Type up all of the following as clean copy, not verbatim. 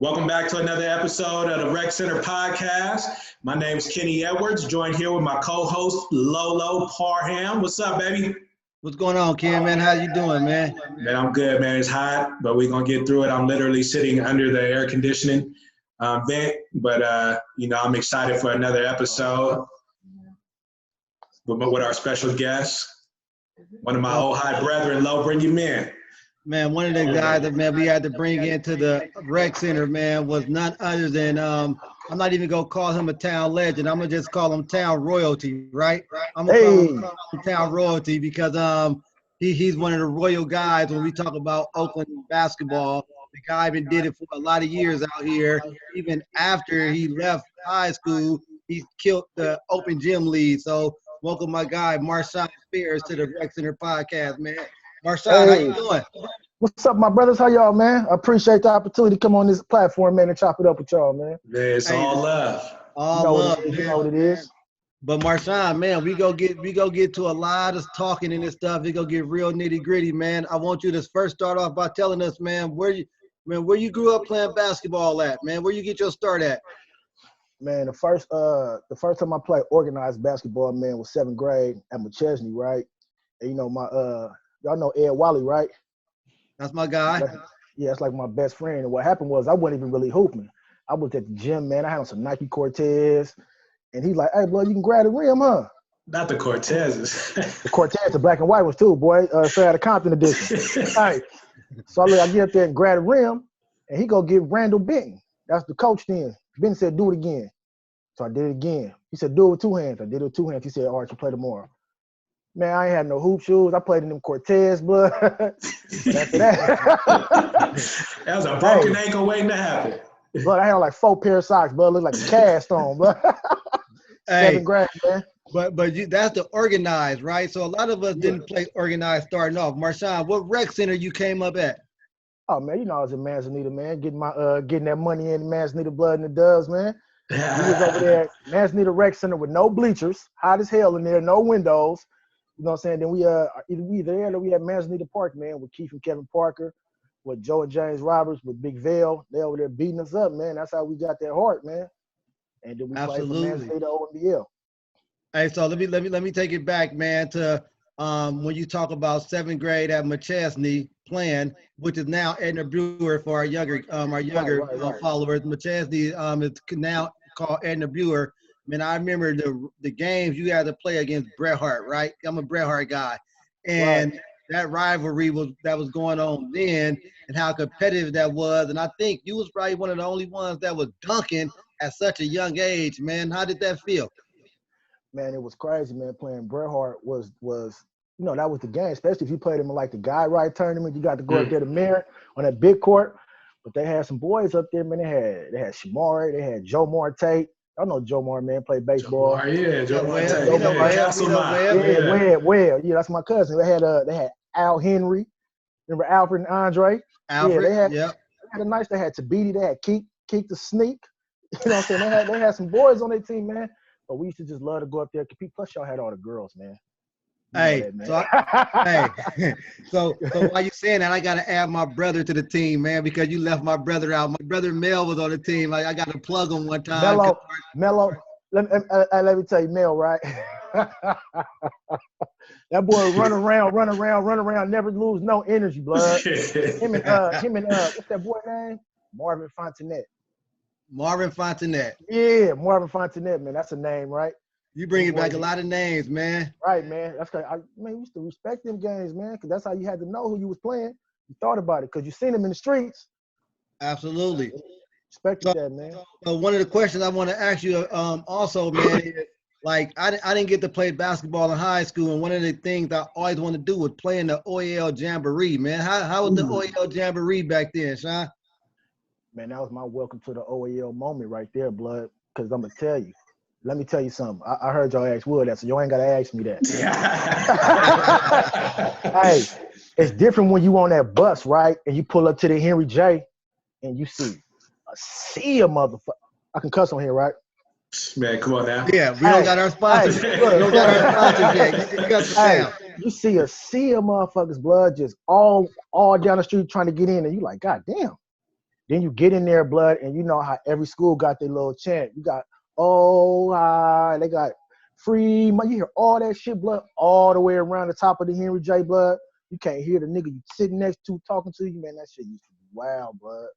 Welcome back to another episode of the Rec Center podcast. My name is Kenny Edwards, joined here with my co-host Lolo Parham. What's up, baby? What's going on, Ken, man? How you doing, man? Man, I'm good, man. It's hot, but we're going to get through it. I'm literally sitting under the air conditioning vent, but, I'm excited for another episode with our special guest, one of my old high brethren. Lo, bring him in. Man, one of the guys that, man, we had to bring into the rec center, man, was none other than, I'm not even going to call him a town legend. I'm going to just call him town royalty, right? I'm going to call him town royalty because he's one of the royal guys when we talk about Oakland basketball. The guy even did it for a lot of years out here. Even after he left high school, he killed the open gym lead. So welcome my guy, Marshaun Farris, to the Rec Center podcast, man. Marshaun, how you doing? What's up, my brothers? How y'all, man? I appreciate the opportunity to come on this platform, man, and chop it up with y'all, man. Man, it's all love. All love, man. You know what it is. But Marshaun, man, we go get to a lot of talking and this stuff. We go get real nitty gritty, man. I want you to first start off by telling us, man, where you grew up playing basketball at, man. Where you get your start at? Man, the first time I played organized basketball, man, was 7th grade at McChesney, right? And y'all know Ed Wally, right? That's my guy. That's like my best friend. And what happened was I wasn't even really hooping. I was at the gym, man. I had on some Nike Cortez. And he's like, hey, bro, you can grab the rim, huh? Not the Cortezes. The Cortez, the black and white ones too, boy. Straight out of Compton edition. Hey. So I get up there and grab the rim, and he go get Randall Benton. That's the coach then. Benton said, do it again. So I did it again. He said, do it with 2 hands. I did it with 2 hands. He said, all right, you play tomorrow. Man, I ain't had no hoop shoes. I played in them Cortez, blood. But after that. That was a broken ankle waiting to happen. But I had like 4 pair of socks, bro. Looked like a cast on, bro. 7th grade, man. But that's the organized, right? So a lot of us didn't play organized starting off. Marshaun, what rec center you came up at? Oh, man, I was in Manzanita, man. Getting that money in Manzanita Blood and the Doves, man. We was over there at Manzanita Rec Center with no bleachers, hot as hell in there, no windows. You know what I'm saying? Then we either there or we at Manzanita Park, man, with Keith and Kevin Parker, with Joe and James Roberts, with Big Vale. They over there beating us up, man. That's how we got that heart, man. And then we played for Manzanita OMBL. Hey, so let me take it back, man, to when you talk about 7th grade at McChesney playing, which is now Edna Brewer for our younger followers. McChesney is now called Edna Brewer. Man, I remember the games you had to play against Bret Hart, right? I'm a Bret Hart guy. And that rivalry that was going on then and how competitive that was. And I think you was probably one of the only ones that was dunking at such a young age, man. How did that feel? Man, it was crazy, man. Playing Bret Hart was that was the game, especially if you played him in like the Guy Right tournament. You got to go up there to Merritt on that big court. But they had some boys up there, man. They had Shamari, they had Joe Marte. I know Joe Marte, man, played baseball. Joe Marte. Well, that's my cousin. They had Al Henry. Remember Alfred and Andre? Alfred, they had they had Tabiti, they had Keek the Sneak. You know what I'm saying? They had some boys on their team, man. But we used to just love to go up there and compete. Plus, y'all had all the girls, man. So while you saying that, I got to add my brother to the team, man, because you left my brother out. My brother Mel was on the team. Like I got to plug him one time. Mello. Let me tell you, Mel, right? That boy run around, never lose no energy, blood. him and what's that boy name? Marvin Fontenette. Yeah, Marvin Fontenette, man. That's a name, right? You bringing back a lot of names, man. Right, man. That's because we used to respect them games, man, because that's how you had to know who you was playing. You thought about it because you seen them in the streets. Absolutely. Respected that, man. So one of the questions I want to ask you also, man, is like I didn't get to play basketball in high school, and one of the things I always wanted to do was play in the OEL Jamboree, man. How was the OEL Jamboree back then, Sean? Man, that was my welcome to the OEL moment right there, blood, because I'm going to tell you. Let me tell you something. I heard y'all ask Wood that, so y'all ain't got to ask me that. Hey, it's different when you on that bus, right, and you pull up to the Henry J, and you see a sea of motherfuckers. I can cuss on here, right? Man, come on now. Yeah, we don't got our sponsors. We don't got our sponsors yet. You got the you see a sea of motherfuckers, blood, just all down the street trying to get in, and you like, God damn. Then you get in there, blood, and you know how every school got their little chant. You got, they got free money. You hear all that shit, blood, all the way around the top of the Henry J, blood. You can't hear the nigga you sitting next to talking to you, man. That shit used to be wild, blood.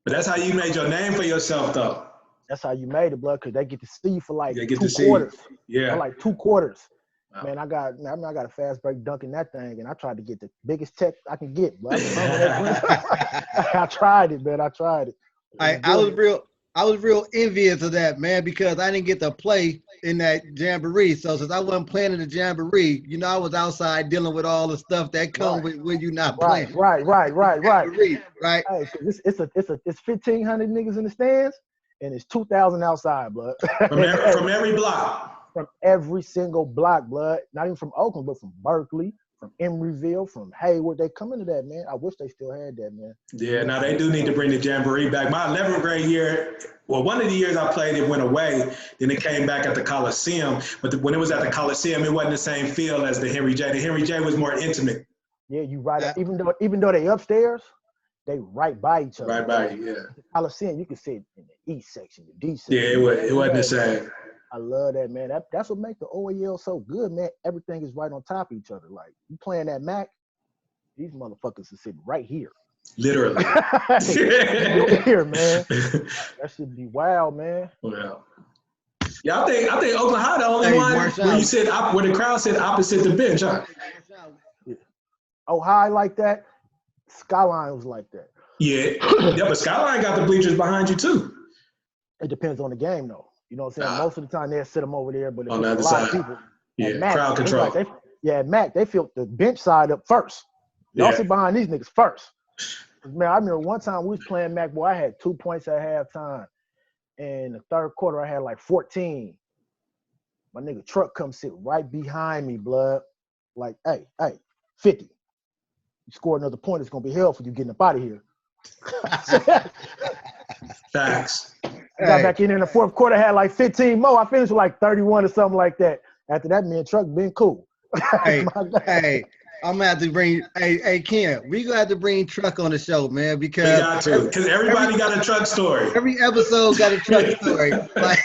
But that's how you made your name for yourself, though. That's how you made it, blood, because they get to see you for like They get 2 to see quarters. Yeah. For like 2 quarters. Wow. Man, I got a fast break dunking that thing, and I tried to get the biggest check I can get. But I tried it, man. I tried it. I was real envious of that, man, because I didn't get to play in that jamboree. So since I wasn't playing in the jamboree, you know, I was outside dealing with all the stuff that comes with when you're not playing. Right. Jamboree, right. Hey, it's 1,500 niggas in the stands, and it's 2,000 outside, blood. From every block. From every single block, blood. Not even from Oakland, but from Berkeley, from Emeryville, from Hayward. They come into that, man. I wish they still had that, man. Yeah, now they do need to bring the jamboree back. My 11th grade year, well, one of the years I played, it went away. Then it came back at the Coliseum. But when it was at the Coliseum, it wasn't the same feel as the Henry J. The Henry J was more intimate. Yeah, you right. Even though they upstairs, they right by each other. Right by you, yeah. The Coliseum, you can sit in the East section, the D section. Yeah, it wasn't the same. I love that, man. That's what makes the OAL so good, man. Everything is right on top of each other. Like, you playing that Mac, these motherfuckers are sitting right here. Literally. Here, man. That should be wild, man. Well, yeah, I think Oakland High the only one Marshaun. where the crowd sit opposite the bench, huh? Yeah. Oh, high like that. Skyline was like that. Yeah, but Skyline got the bleachers behind you too. It depends on the game, though. You know what I'm saying? Most of the time they'll sit them over there, but if on the there's other a lot side. of people, Yeah, Mac, crowd control. At Mac, they filled the bench side up first. Y'all sit behind these niggas first. Man, I remember one time we was playing Mac, boy, I had 2 points at halftime. And the third quarter, I had like 14. My nigga truck come sit right behind me, blood. Like, hey, 50. You score another point, it's going to be hell for you getting up out of here. Facts. Got back in the fourth quarter, had like 15 more. I finished with like 31 or something like that. After that, me and Truck been cool. Hey, I'm gonna have to bring. Hey, Ken, we gonna have to bring Truck on the show, man, because everybody got a Truck story. Every episode got a Truck story. Like,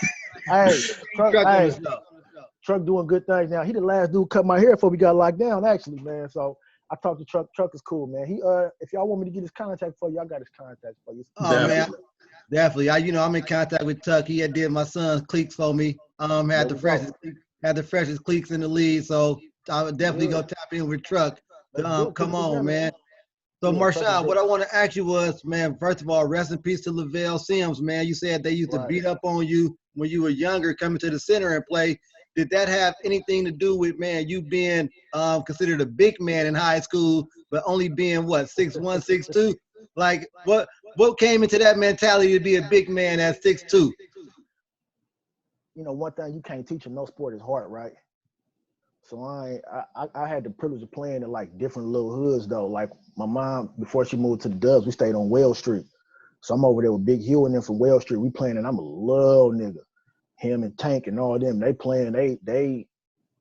Truck doing good things now. He the last dude cut my hair before we got locked down, actually, man. So I talked to Truck. Truck is cool, man. He if y'all want me to get his contact for you, I got his contact for you. Oh man. Definitely. I'm in contact with Tuck. He had did my son's cleats for me. Had the freshest cleats in the league. So I would definitely go tap in with Truck. Come on, man. So Marshaun, what I want to ask you was, man, first of all, rest in peace to Lavelle Sims, man. You said they used to beat up on you when you were younger, coming to the center and play. Did that have anything to do with, man, you being considered a big man in high school, but only being what, 6'1", 6'2"? Like what came into that mentality to be a big man at 6'2"? You know, one thing you can't teach in no sport is heart, right? So I had the privilege of playing in like different little hoods though. Like my mom, before she moved to the Dubs, we stayed on Whale Street. So I'm over there with Big Hugh and them from Whale Street. We playing, and I'm a little nigga. Him and Tank and all them, they playing, they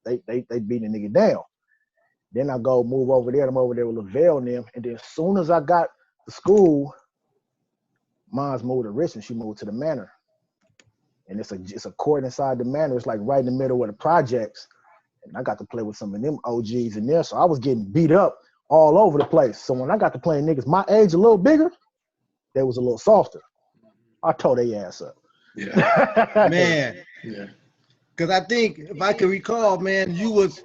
beating a nigga down. Then I go move over there. I'm over there with Lavelle and them. And then as soon as I got to school, Mom's moved to Richmond. She moved to the Manor. And it's a court inside the Manor. It's like right in the middle of the projects. And I got to play with some of them OGs in there. So I was getting beat up all over the place. So when I got to playing niggas my age, a little bigger, they was a little softer. I tore their ass up. Yeah. Man. Yeah. Because I think, if I can recall, man, you was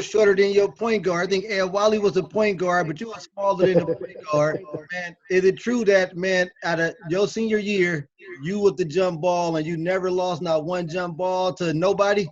shorter than your point guard. I think Ed Wiley was a point guard, but you were smaller than the point guard. Man, is it true that, man, out of your senior year, you was the jump ball and you never lost not one jump ball to nobody?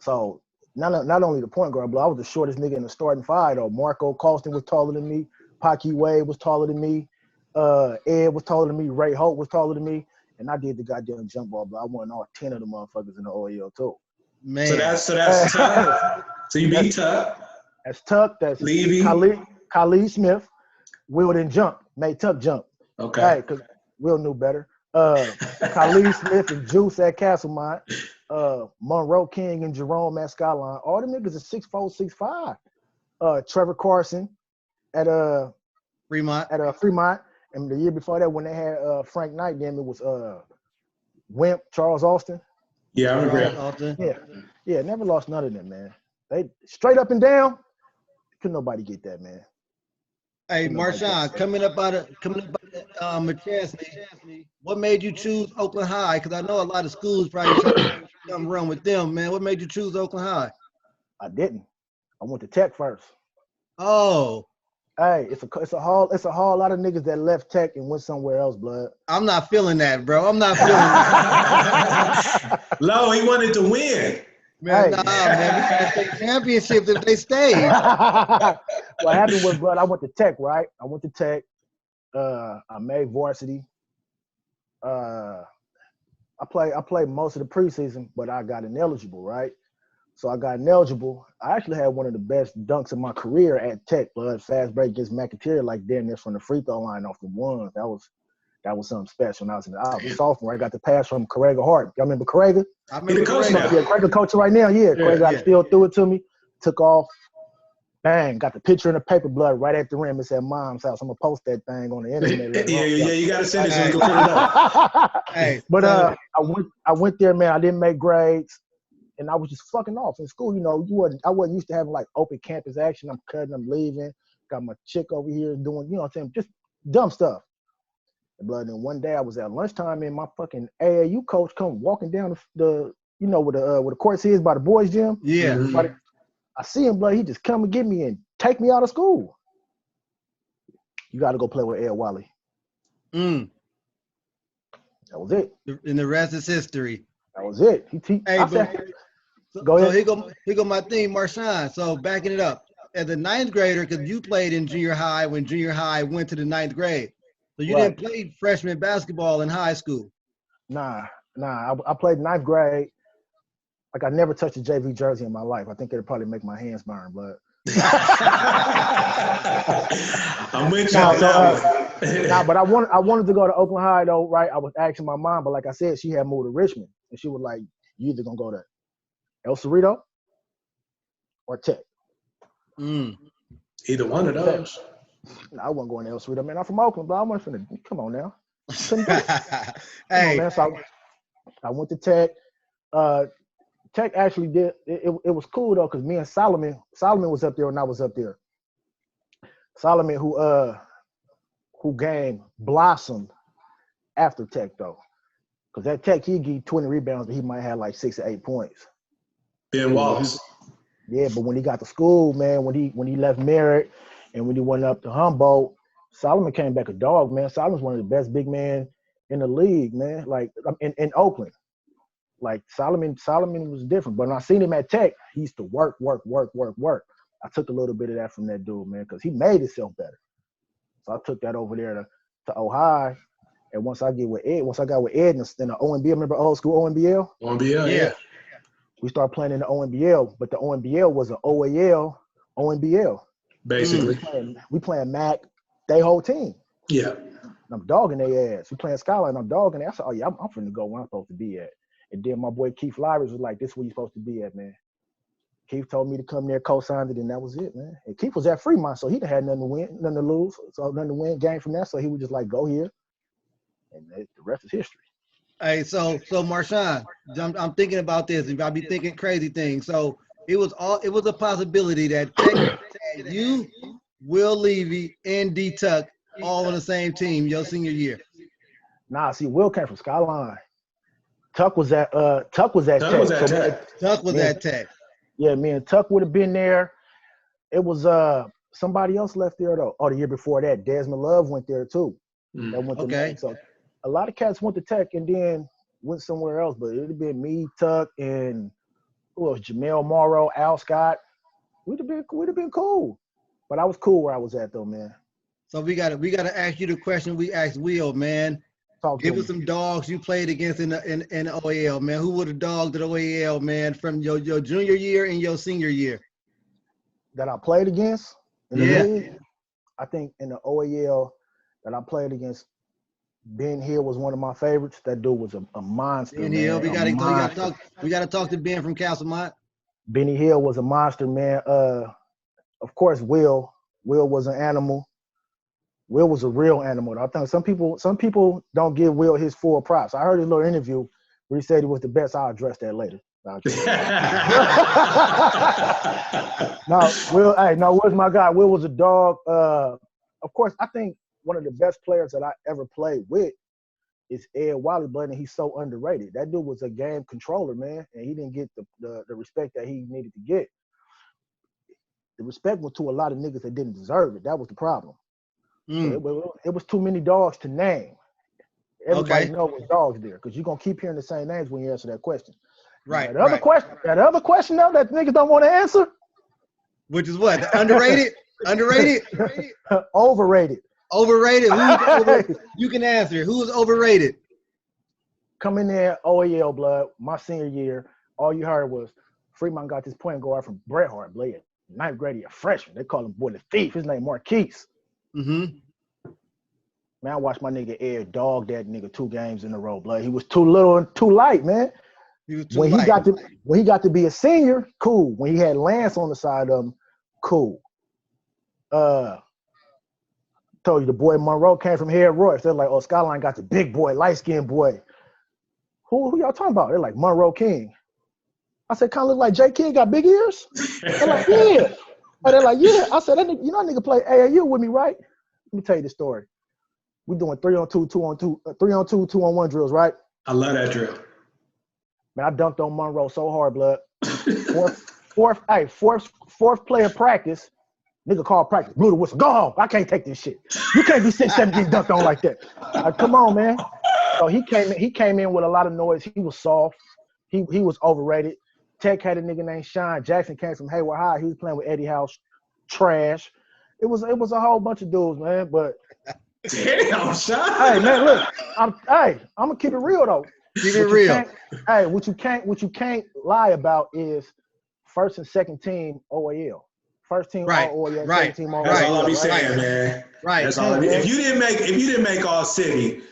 So not only the point guard, but I was the shortest nigga in the starting five, though. Marco Colston was taller than me. Pocky Wade was taller than me. Ed was taller than me. Ray Holt was taller than me. And I did the goddamn jump ball, but I won all 10 of the motherfuckers in the OEL too. Man. So that's Tuck. So you beat Tuck. That's Tuck. That's Levy. Khalid Smith. Will didn't jump. Made Tuck jump. Okay. Hey, because Will knew better. Khalid Smith and Juice at Castlemont. Monroe King and Jerome at Skyline. All the niggas are 6'4", 6'5". Trevor Carson at Fremont. Fremont. And the year before that, when they had Frank Knight, then it was Wimp, Charles Austin. Yeah, I remember. Austin. Yeah, never lost none of them, man. They straight up and down. Couldn't nobody get that, man. Hey, Marshaun, coming up out of McChesney, what made you choose Oakland High? Because I know a lot of schools probably try to come run with them, man. What made you choose Oakland High? I didn't. I went to Tech first. Oh. Hey, it's a whole lot of niggas that left Tech and went somewhere else, blood. I'm not feeling that, bro. I'm not feeling that. Low, he wanted to win. Man, hey. Man, we gotta take championships if they stay. What happened was, blood, I went to Tech, right? I went to Tech. I made varsity. I played most of the preseason, but I got ineligible, right? So I got ineligible. I actually had one of the best dunks of my career at Tech, blood. Fast break against McIntyre, like damn near from the free throw line off the ones. That was something special. When I was a sophomore, I got the pass from Correga Hart. Y'all remember Correga? I remember Correga. Yeah, Correga coach right now. Yeah, Correga still threw it to me. Took off. Bang, got the picture in the paper, blood, right at the rim. It said Mom's house. I'm going to post that thing on the internet. Yeah, you got to send it so we can put it up. Hey, but I went there, man. I didn't make grades. And I was just fucking off in school. You know, I wasn't used to having like open campus action. I'm cutting, I'm leaving. Got my chick over here doing, you know what I'm saying, just dumb stuff. And then one day I was at lunchtime and my fucking AAU coach come walking down the you know, where the courts is by the boys' gym. Yeah. Mm-hmm. I see him, blood. He just come and get me and take me out of school. You got to go play with Ed Wiley. That was it. And the rest is history. That was it. Go ahead. So here go my thing, Marshaun. So backing it up. As a ninth grader, because you played in junior high when junior high went to the ninth grade. So you didn't play freshman basketball in high school. Nah. I played ninth grade. Like I never touched a JV jersey in my life. I think it'd probably make my hands burn, blood. I'm with you. But I wanted to go to Oakland High though, right? I was asking my mom, but like I said, she had moved to Richmond, and she was like, "You either gonna go to El Cerrito or Tech." Either one of those. No, I wasn't going to El Cerrito, man. I'm from Oakland, but I wasn't finna. Come on now. Hey, on, man. So I went to Tech. Tech actually did it was cool though, because me and Solomon was up there when I was up there. Solomon, who game blossomed after Tech though. Because at Tech he'd give 20 rebounds, but he might have like 6 or 8 points. Ben Wallace. Yeah, but when he got to school, man, when he left Merritt and when he went up to Humboldt, Solomon came back a dog, man. Solomon's one of the best big men in the league, man. Like in Oakland. Like Solomon was different. But when I seen him at Tech, he used to work. I took a little bit of that from that dude, man, because he made himself better. So I took that over there to Ohio. And once I got with Ed in the ONBL, remember old school ONBL? ONBL, yeah. We started playing in the ONBL, but the ONBL was an OAL ONBL. Basically. We playing MAC, they whole team. Yeah. I'm dogging their ass. We playing Skyline, I'm dogging it. I said, oh yeah, I'm finna go where I'm supposed to be at. And then my boy Keith Lyris was like, this is where you're supposed to be at, man. Keith told me to come there, co-signed it, and that was it, man. And Keith was at Fremont, so he done had nothing to win, nothing to lose, so nothing to win, game from that. So he would just like, go here, and the rest is history. Hey, so Marshaun, I'm thinking about this, and I'll be thinking crazy things. So it was a possibility that you, Will Levy, and D Tuck all on the same team your senior year. Nah, see, Will came from Skyline. Tuck was at Tech. Tuck was at Tech. Yeah, me and Tuck would have been there. It was somebody else left there though. Oh, the year before that, Desmond Love went there too. That went to Tech. So a lot of cats went to Tech and then went somewhere else. But it'd have been me, Tuck, and who else? Jamel Morrow, Al Scott. We'd have been cool. But I was cool where I was at though, man. So we gotta ask you the question we asked Will, man. Give us some dogs you played against in the OAL, man. Who were the dogs at OAL, man, from your junior year and your senior year? That I played against in the league? I think in the OAL that I played against, Ben Hill was one of my favorites. That dude was a monster. Ben Hill, we gotta talk to Ben from Castlemont. Benny Hill was a monster, man. Of course, Will was an animal. Will was a real animal. I think some people don't give Will his full props. I heard his little interview where he said he was the best. I'll address that later. Will's my guy. Will was a dog. Of course, I think one of the best players that I ever played with is Ed Wiley, and he's so underrated. That dude was a game controller, man, and he didn't get the respect that he needed to get. The respect was to a lot of niggas that didn't deserve it. That was the problem. So it was too many dogs to name. Everybody knows what dogs there because you're going to keep hearing the same names when you answer that question. Right. That other question though that niggas don't want to answer. Which is what? The underrated? Underrated? Overrated. Overrated? You can answer. Who's overrated? Come in there, OAL blood, my senior year, all you heard was Fremont got this point guard from Bret Hart, blood. Ninth grade, a freshman. They call him boy the thief. His name Marquise. Man, I watched my nigga Ed dog that nigga 2 games in a row, blood. He was too little and too light, man. When he got to be a senior, cool. When he had Lance on the side of him, cool. Told you the boy Monroe came from Head Royce. They're like, oh, Skyline got the big boy, light-skinned boy. Who y'all talking about? They're like Monroe King. I said, kind of look like J. King got big ears? They're like, yeah. And they're like, yeah. I said, that nigga play AAU with me, right? Let me tell you the story. We doing 3-on-2, 2-on-2, 3-on-2, 2-on-1 drills, right? I love that drill. Man, I dunked on Monroe so hard, blood. Fourth player practice. Nigga called practice. Blew the whistle. Go home. I can't take this shit. You can't be 6'7" getting dunked on like that. Come on, man. So he came in with a lot of noise. He was soft. He was overrated. Tech had a nigga named Sean Jackson, came from Hayward High. He was playing with Eddie House. Trash. It was a whole bunch of dudes, man. But damn, Sean. Hey, man, look. I'm gonna keep it real though. Keep it real. What you can't lie about is first and second team OAL. First team all OAL, second team all OAL. That's all I be saying, man. Right. That's all I be. If you didn't make all city.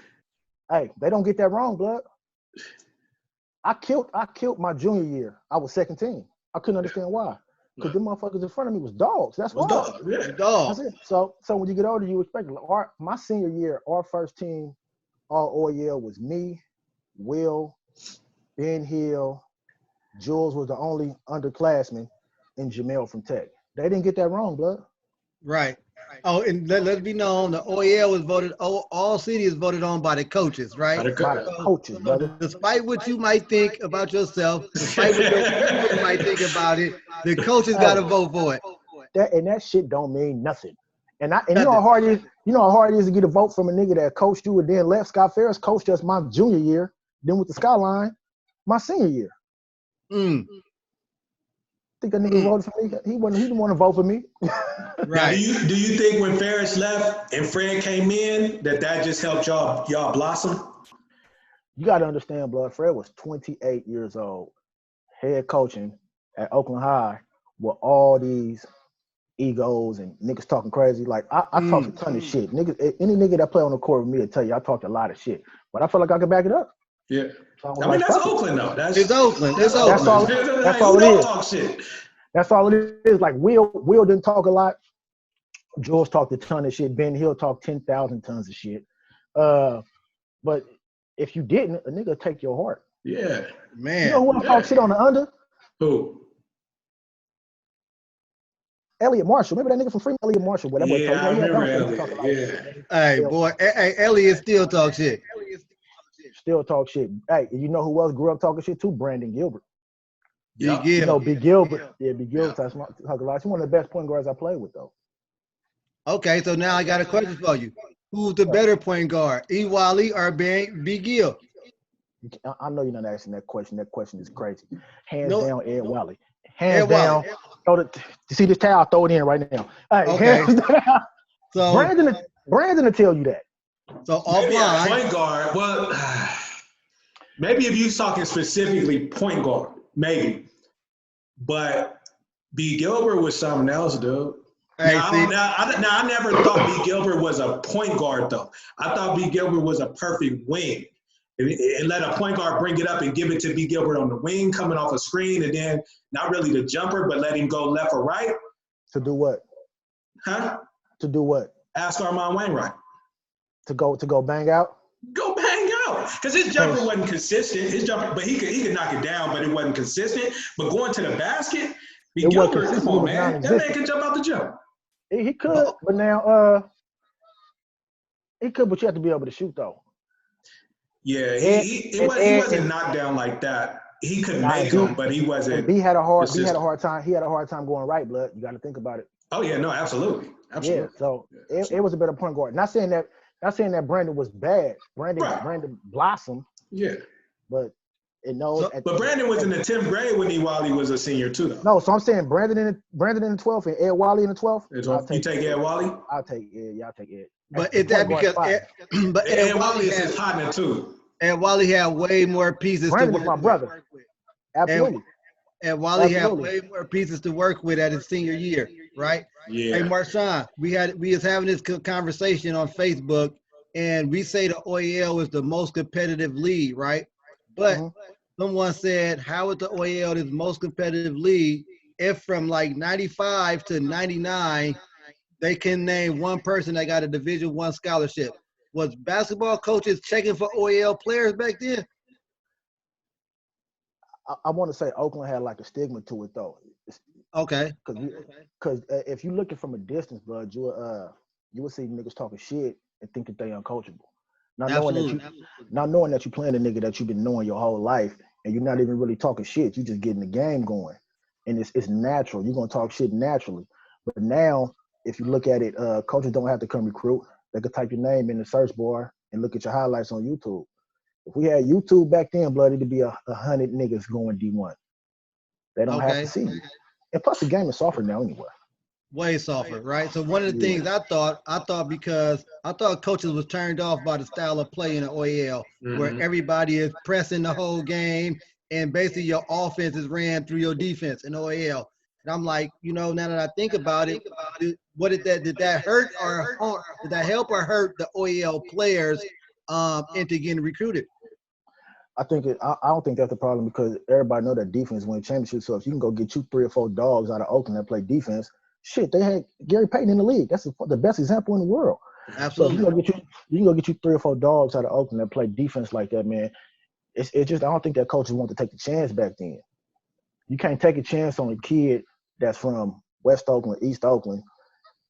Hey, they don't get that wrong, blood. I killed my junior year. I was second team. I couldn't understand why. Because them motherfuckers in front of me was dogs. That's why. Dogs. That's it. So when you get older, you expect it. My senior year, our first team all OAL was me, Will, Ben Hill, Jules was the only underclassman, and Jamel from Tech. They didn't get that wrong, blood. Right. Oh, and let's be known, the OEL was voted, all city is voted on by the coaches, right? By the coaches, brother. Despite what you might think about yourself, despite what your people might think about it, the coaches got to vote for it. That shit don't mean nothing. And you know how hard it is. You know how hard it is to get a vote from a nigga that coached you and then left. Scott Farris coached us my junior year, then with the Skyline, my senior year. I think that nigga voted for me. He didn't want to vote for me. Right. Now, do you think when Farris left and Fred came in that just helped y'all blossom? You got to understand, blood. Fred was 28 years old, head coaching at Oakland High with all these egos and niggas talking crazy. Like I talked a ton of shit. Niggas, any nigga that play on the court with me will tell you I talked a lot of shit, but I feel like I can back it up. Yeah. So I mean, that's Oakland though. It's Oakland. It's Oakland. That's all it is. Talk shit. That's all it is. Like Will didn't talk a lot. Jules talked a ton of shit. Ben Hill talked 10,000 tons of shit. But if you didn't, a nigga take your heart. Yeah, man. You know who talk shit on the under? Who? Elliot Marshall. Remember that nigga from Fremont? Elliot Marshall. Whatever. Yeah, I remember Elliot. Yeah. Hey, boy. Hey, Elliot still talk shit. Still talk shit. Hey, you know who else grew up talking shit too? Brandon Gilbert. Big You know, Big Gilbert. Yeah, Big Gilbert. Talk a lot. He's one of the best point guards I played with, though. Okay, so now I got a question for you. Who's the better point guard, E. Wally or B. Gil? I know you're not asking that question. That question is crazy. Hands down, Ed Wally. Hands Ed down. Wally. You see this towel? Throw it in right now. Hey, okay. Hands down. So Brandon will tell you that. So maybe offline, point guard. Well, maybe if you're talking specifically point guard, maybe. But B. Gilbert was something else, dude. Hey, I never thought B. Gilbert was a point guard, though. I thought B. Gilbert was a perfect wing. And let a point guard bring it up and give it to B. Gilbert on the wing, coming off a screen, and then not really the jumper, but let him go left or right. To do what? Huh? To do what? Ask Armand Wainwright. To go bang out? Go bang out. Because his jumper wasn't consistent. His jumper, but he could knock it down, but it wasn't consistent. But going to the basket, come on, man. That man can jump out the jump. He could, but now he could, but you have to be able to shoot though. Yeah, he wasn't knocked down like that. He couldn't make them, but he wasn't. He had a hard time. He had a hard time going right, blood. You got to think about it. Oh yeah, no, absolutely. Yeah, so it was a better point guard. Not saying that Brandon was bad. Brandon blossomed. Yeah, but but Brandon was in the 10th grade when Wally was a senior too, though. No, so I'm saying Brandon in the 12th and Ed Wally in the 12th. You take Ed Wally? I'll take Ed. Y'all take Ed. But is that because Ed Wally is his partner too? And Wally had way more pieces Brandon to work is my brother. with. Absolutely. And Wally had way more pieces to work with at his senior year, right? Yeah. Hey, Marshaun, we was having this conversation on Facebook, and we say the OEL is the most competitive league, right? But someone said, how is the OEL the most competitive league if from like 95 to 99, they can name one person that got a Division I scholarship? Was basketball coaches checking for OEL players back then? I want to say Oakland had like a stigma to it though. Okay. Because if you look at from a distance, bud, you will see niggas talking shit and think that they uncoachable. Not knowing that you playing a nigga that you've been knowing your whole life, and you're not even really talking shit. You just getting the game going, and it's natural. You're gonna talk shit naturally. But now, if you look at it, coaches don't have to come recruit. They could type your name in the search bar and look at your highlights on YouTube. If we had YouTube back then, blood, it'd be 100 niggas going D1. They don't have to see you. And plus, the game is softer now anyway. Way softer, right? So one of the things I thought because I thought coaches was turned off by the style of play in the OEL, where everybody is pressing the whole game, and basically your offense is ran through your defense in OEL. And I'm like, now that I think about it, did that hurt or did that help or hurt the OEL players into getting recruited? I don't think that's the problem because everybody know that defense wins championships. So if you can go get you 3 or 4 dogs out of Oakland that play defense, shit, they had Gary Payton in the league. That's the best example in the world. Absolutely. So you can go get you 3 or 4 dogs out of Oakland that play defense like that, man. It's just I don't think that coaches want to take the chance back then. You can't take a chance on a kid that's from West Oakland, East Oakland,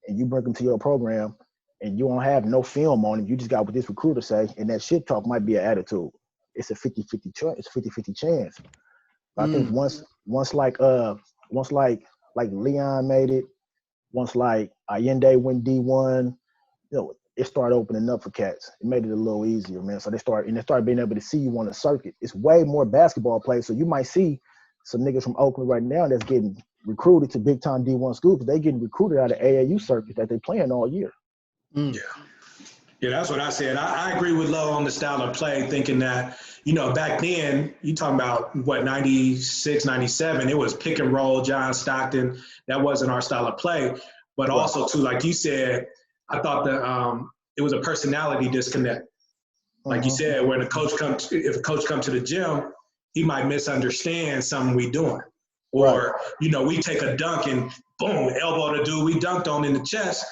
and you bring them to your program, and you don't have no film on him. You just got what this recruiter say, and that shit talk might be an attitude. It's a 50-50 chance. It's 50-50 chance. I think once like Leon made it, once like Allende went D1, it started opening up for cats. It made it a little easier, man. So they started being able to see you on the circuit. It's way more basketball players. So you might see some niggas from Oakland right now that's getting recruited to big time D1 schools, but they getting recruited out of AAU circuit that they playing all year. Yeah, that's what I said. I agree with Lowe on the style of play, thinking that, back then, you talking about, 96, 97, it was pick and roll, John Stockton. That wasn't our style of play. But also, too, like you said, I thought that it was a personality disconnect. Like you said, when if a coach comes to the gym, he might misunderstand something we doing. Or, we take a dunk and, boom, elbow the dude we dunked on in the chest.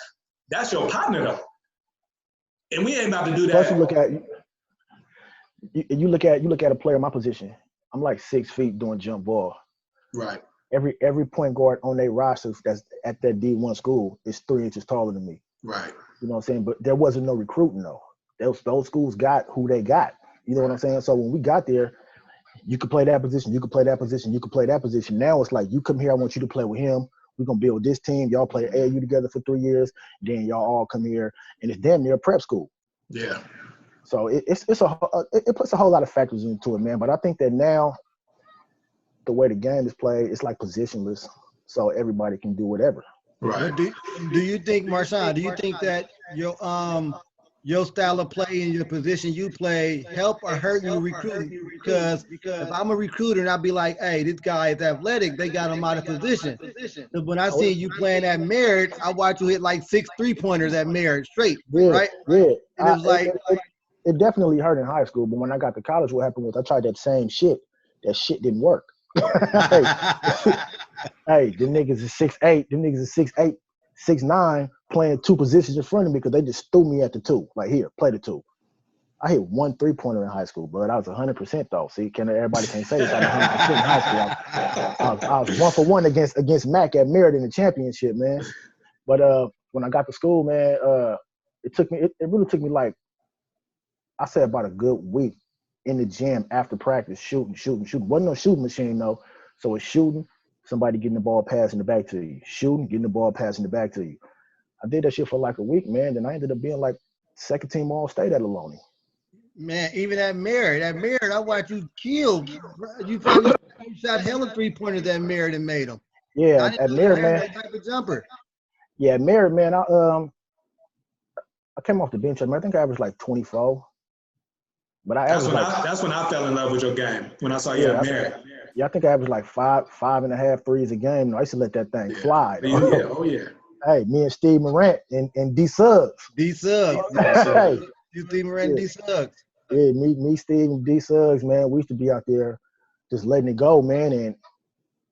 That's your partner, though. And we ain't about to do that. Plus, you look at a player in my position. I'm like 6 feet doing jump ball. Right. Every point guard on their roster that's at that D1 school is 3 inches taller than me. Right. You know what I'm saying? But there wasn't no recruiting though. Those schools got who they got. You know what I'm saying? So when we got there, you could play that position, you could play that position, you could play that position. Now it's like, you come here, I want you to play with him. We're going to build this team. Y'all play AAU together for 3 years. Then y'all all come here. And it's damn near prep school. Yeah. So it puts a whole lot of factors into it, man. But I think that now the way the game is played, it's like positionless. So everybody can do whatever. Right. Do you think, Marshaun, do you think that your style of play and your position you play help or hurt you recruiting? Because if I'm a recruiter and I'll be like, hey, this guy is athletic, they got him out of position. But when I see you playing at Merritt, I watch you hit like 6 3-pointers at Merritt straight, right? Yeah. And it was like it definitely hurt in high school, but when I got to college, what happened was I tried that same shit. That shit didn't work. Hey, the niggas is 6'8", them niggas is 6'8", 6'9", playing two positions in front of me because they just threw me at the two. Like, here, play the two. I hit 1 3-pointer in high school, but I was 100% though. See, everybody can't say this. I was 100% in high school. I was 1 for 1 against Mac at Merritt in the championship, man. But when I got to school, man, it really took me like, I say about a good week in the gym after practice, shooting. Wasn't no shooting machine though. So it's shooting, somebody getting the ball passing the back to you. Shooting, getting the ball passing the back to you. I did that shit for like a week, man. Then I ended up being like second team All-State at Ohlone. Man, even at Merritt, I watched you kill. You shot hella 3-pointers at Merritt and made them. Yeah, at Merritt, man. That type of jumper. Yeah, at Merritt, man. I came off the bench. I think I averaged like 24. But that's when I fell in love with your game. When I saw you at Merritt. Yeah, I think I averaged like 5.5 threes a game. I used to let that thing fly. Oh yeah. Hey, me and Steve Morant and D Suggs. Hey. You Steve Morant and D Suggs. Yeah, me, Steve, and D Suggs, man. We used to be out there just letting it go, man.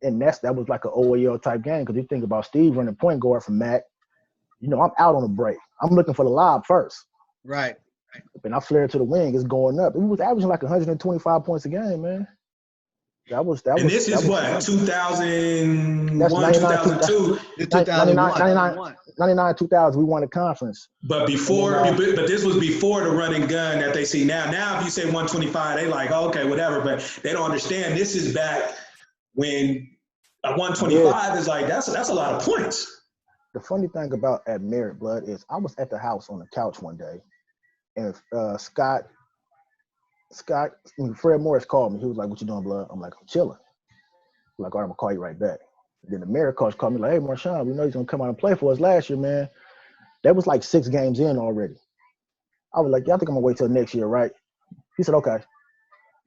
And that was like an OAL type game because you think about Steve running point guard from Mac. You know, I'm out on a break. I'm looking for the lob first. Right. And I flared to the wing. It's going up. It was averaging like 125 points a game, man. And this is what, 2001, that's 2002? 99, 2000, we won a conference. But this was before the running gun that they see now. Now, if you say 125, they like, oh, okay, whatever. But they don't understand. This is back when a 125 is like, that's a lot of points. The funny thing about at Merritt, Blood, is I was at the house on the couch one day, and Fred Morris called me. He was like, "What you doing, Blood?" I'm like, "I'm chilling." I'm like, "All right, I'm gonna call you right back." Then the Merritt coach called me like, "Hey, Marshaun, we know he's gonna come out and play for us last year, man." That was like 6 games in already. I was like, "Yeah, I think I'm gonna wait till next year, right?" He said, "Okay."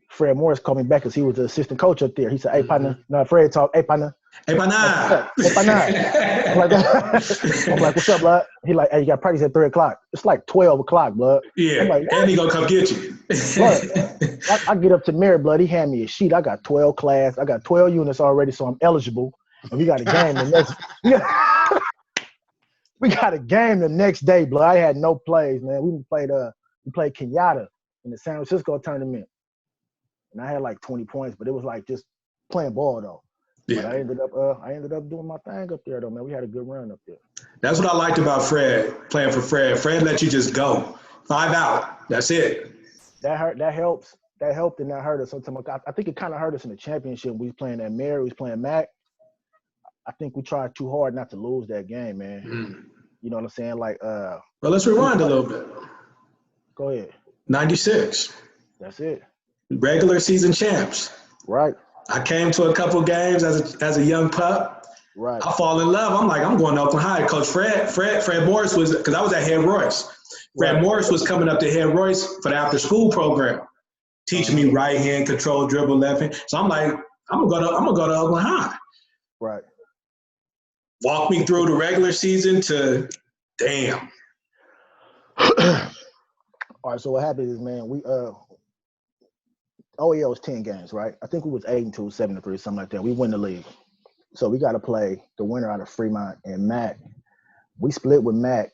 Fred Morris called me back because he was the assistant coach up there. He said, "Hey, partner." No, Fred talked, "Hey, partner." Hey, partner. Hey, partner. I'm like, "What's up, Blood?" He like, "Hey, you got practice at 3 o'clock." It's like 12 o'clock, Blood. Yeah, I'm like, and he gonna come get you. Blood, I get up to Merritt, Blood. He hand me a sheet. I got 12 class. I got 12 units already, so I'm eligible. And we got a game the next. We got a game the next day, Blood. I had no plays, man. We played Kenyatta in the San Francisco tournament, and I had like 20 points, but it was like just playing ball though. Yeah. But I ended up doing my thing up there though, man. We had a good run up there. That's what I liked about Fred, playing for Fred. Fred let you just go. 5 out. That's it. That helps. That helped and that hurt us sometimes. I think it kind of hurt us in the championship. We was playing at Merritt, we was playing Mac. I think we tried too hard not to lose that game, man. Mm. You know what I'm saying? Like well, let's rewind a little bit. Go ahead. 96. That's it. Regular season champs. Right. I came to a couple games as a young pup. Right. I fall in love. I'm like, I'm going to Oakland High. Coach Fred Morris was, because I was at Head Royce. Fred Morris was coming up to Head Royce for the after school program, teaching me right hand control, dribble, left hand. So I'm like, I'm gonna go to Oakland High. Right. Walk me through the regular season to damn. All right. So what happened is, man, we OEL was 10 games, right? I think we was 8-2, 7-3, something like that. We win the league. So we got to play the winner out of Fremont and Mac. We split with Mac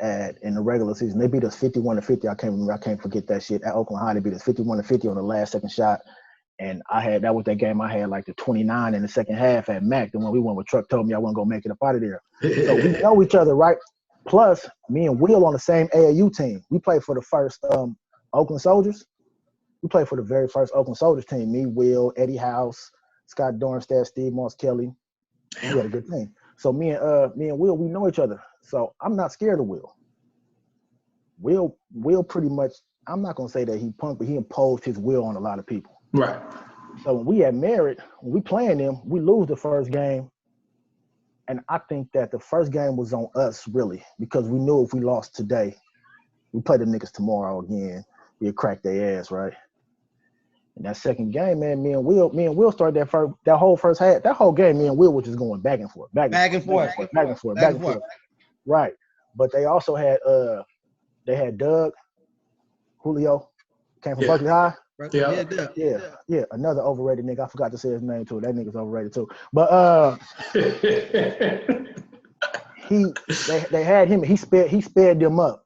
in the regular season. They beat us 51-50. I can't forget that shit. At Oakland High, they beat us 51-50 on the last second shot. And that was that game I had like the 29 in the second half at Mac. The one we won with Truck told me I wasn't going to make it up out of there. So we know each other, right? Plus, me and Will on the same AAU team. We played for the first Oakland Soldiers. We played for the very first Oakland Soldiers team. Me, Will, Eddie House, Scott Dornstedt, Steve Moss Kelly. We had a good team. So me and Will, we know each other. So I'm not scared of Will. Will pretty much, I'm not gonna say that he punked, but he imposed his will on a lot of people. Right. So when we at Merritt, when we playing them, we lose the first game. And I think that the first game was on us really, because we knew if we lost today, we play the niggas tomorrow again, we'd crack their ass, right? And that second game, man, me and Will started that whole first half. That whole game, me and Will was just going back and forth. Right. But they also had Doug, Julio, came from Berkeley High. Yeah. Another overrated nigga. I forgot to say his name too. That nigga's overrated too. But they had him. He sped them up.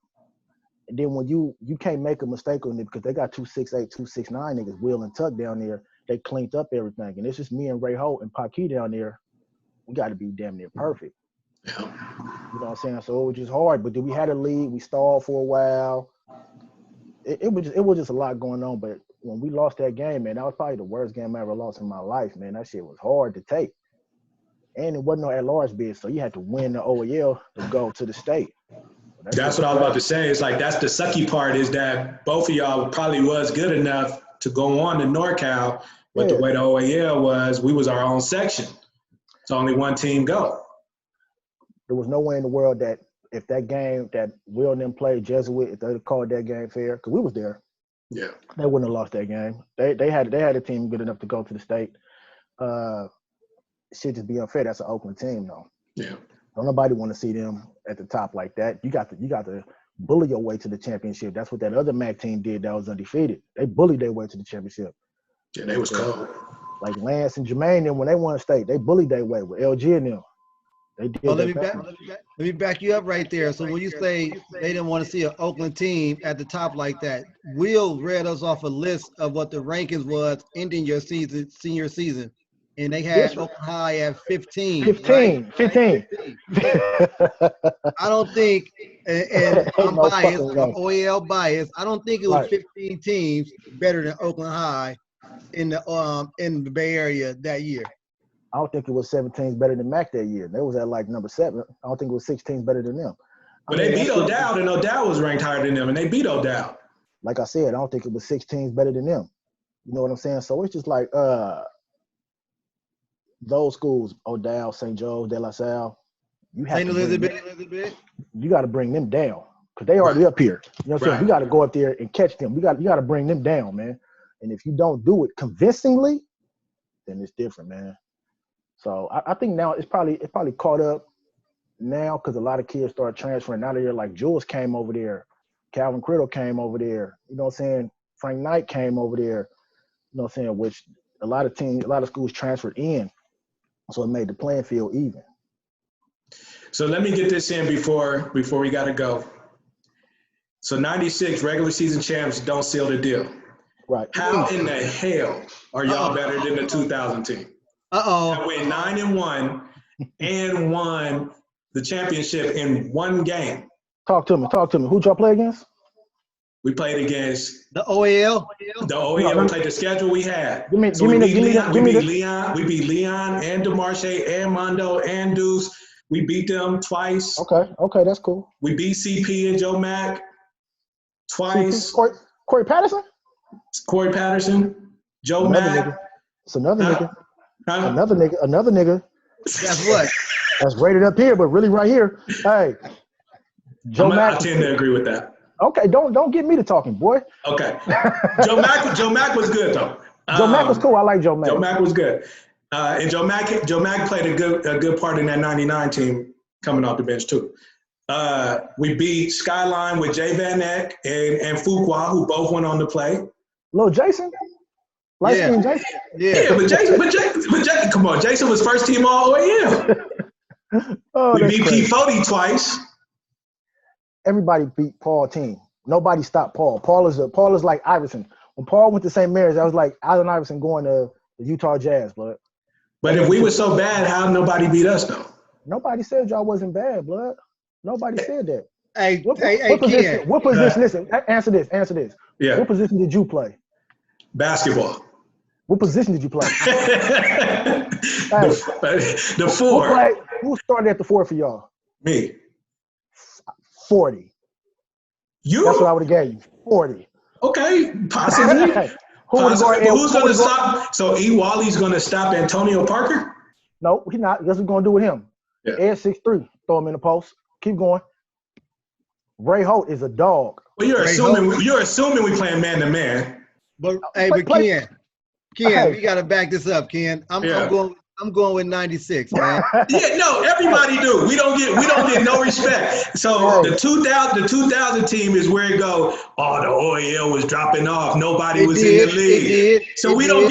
And then when you can't make a mistake on it because they got 268, 269 niggas, Will and Tuck down there. They cleaned up everything, and it's just me and Ray Holt and Paquis down there. We got to be damn near perfect. You know what I'm saying? So it was just hard. But then we had a lead. We stalled for a while. It was just a lot going on. But when we lost that game, man, that was probably the worst game I ever lost in my life, man. That shit was hard to take. And it wasn't no at-large bid, so you had to win the OEL to go to the state. That's what I was about to say. It's like that's the sucky part is that both of y'all probably was good enough to go on to NorCal, but the way the OAL was, we was our own section. So only one team go. There was no way in the world that if that game that Will and them played Jesuit, if they'd have called that game fair, because we was there, they wouldn't have lost that game. They had a team good enough to go to the state. Should just be unfair. That's an Oakland team, though. Yeah. Don't nobody want to see them at the top like that. You got to bully your way to the championship. That's what that other MAC team did that was undefeated. They bullied their way to the championship. Yeah, they was cold. Like Lance and Jermaine, them when they won state, they bullied their way with LG and them. They did. Well, let me back you up right there. So when you say they didn't want to see an Oakland team at the top like that, Will read us off a list of what the rankings was ending your senior season. And they had Oakland High at 15. 15. I don't think, and I'm biased, I'm OEL biased. I don't think it was 15 teams better than Oakland High in the Bay Area that year. I don't think it was 17 better than MAC that year. They was at like number 7. I don't think it was 16 better than them. But they beat O'Dowd, and O'Dowd was ranked higher than them, and they beat O'Dowd. Like I said, I don't think it was 16 better than them. You know what I'm saying? So it's just like those schools, O'Dowd, St. Joe, De La Salle, you have you got to bring them down because they already up here. You know what I'm saying? We got to go up there and catch them. You got to bring them down, man. And if you don't do it convincingly, then it's different, man. So I think now it's probably caught up now because a lot of kids start transferring out of there. Like Jules came over there, Calvin Criddle came over there. You know what I'm saying? Frank Knight came over there. You know what I'm saying? Which a lot of schools transferred in. So it made the playing field even. So let me get this in before we got to go. So 96 regular season champs don't seal the deal. Right. How in the hell are y'all better than the 2000 team? That went 9-1 and won the championship in one game. Talk to me. Who'd y'all play against? We played against the OAL. The OAL. We played the schedule we had. We beat Leon and DeMarche and Mondo and Deuce. We beat them twice. Okay, that's cool. We beat CP and Joe Mack twice. Corey Patterson? Corey Patterson. Joe Mack. It's another nigga. Another nigga. That's what? That's rated up here, but really right here. Hey. I tend to agree with that. Okay, don't get me to talking, boy. Okay. Joe Mack was good though. Joe Mack was cool. I like Joe Mack. Joe Mack was good. And Joe Mack played a good part in that 99 team coming off the bench too. We beat Skyline with Jay Van Eck and Fuqua, who both went on to play. Little Jason? Light-skinned Jason? Yeah, but Jason, come on. Jason was first team all OEM. We beat P40 twice. Everybody beat Paul's team. Nobody stopped Paul. Paul is like Iverson. When Paul went to St. Mary's, I was like Allen Iverson going to the Utah Jazz, blood. But if we were so bad, how nobody beat us though? Nobody said y'all wasn't bad, blood. Nobody said that. Hey, what position? Listen, answer this. Yeah. What position did you play? Basketball. What position did you play? The 4. Who started at the 4 for y'all? Me. 40. You? That's what I would have gave you. 40. Okay, possibly. Who's going to stop? So E. Wally's going to stop Antonio Parker? No, he's not. Guess what we're going to do with him? Yeah. Ed 6'3". Throw him in the post. Keep going. Ray Holt is a dog. Well, you're assuming we playing man to man. But Ken, we got to back this up, Ken. I'm going with 96, man. Yeah, no, everybody do. We don't get no respect. So the 2000 team is where it go. Oh, the OEL was dropping off. Nobody was in the league. So we don't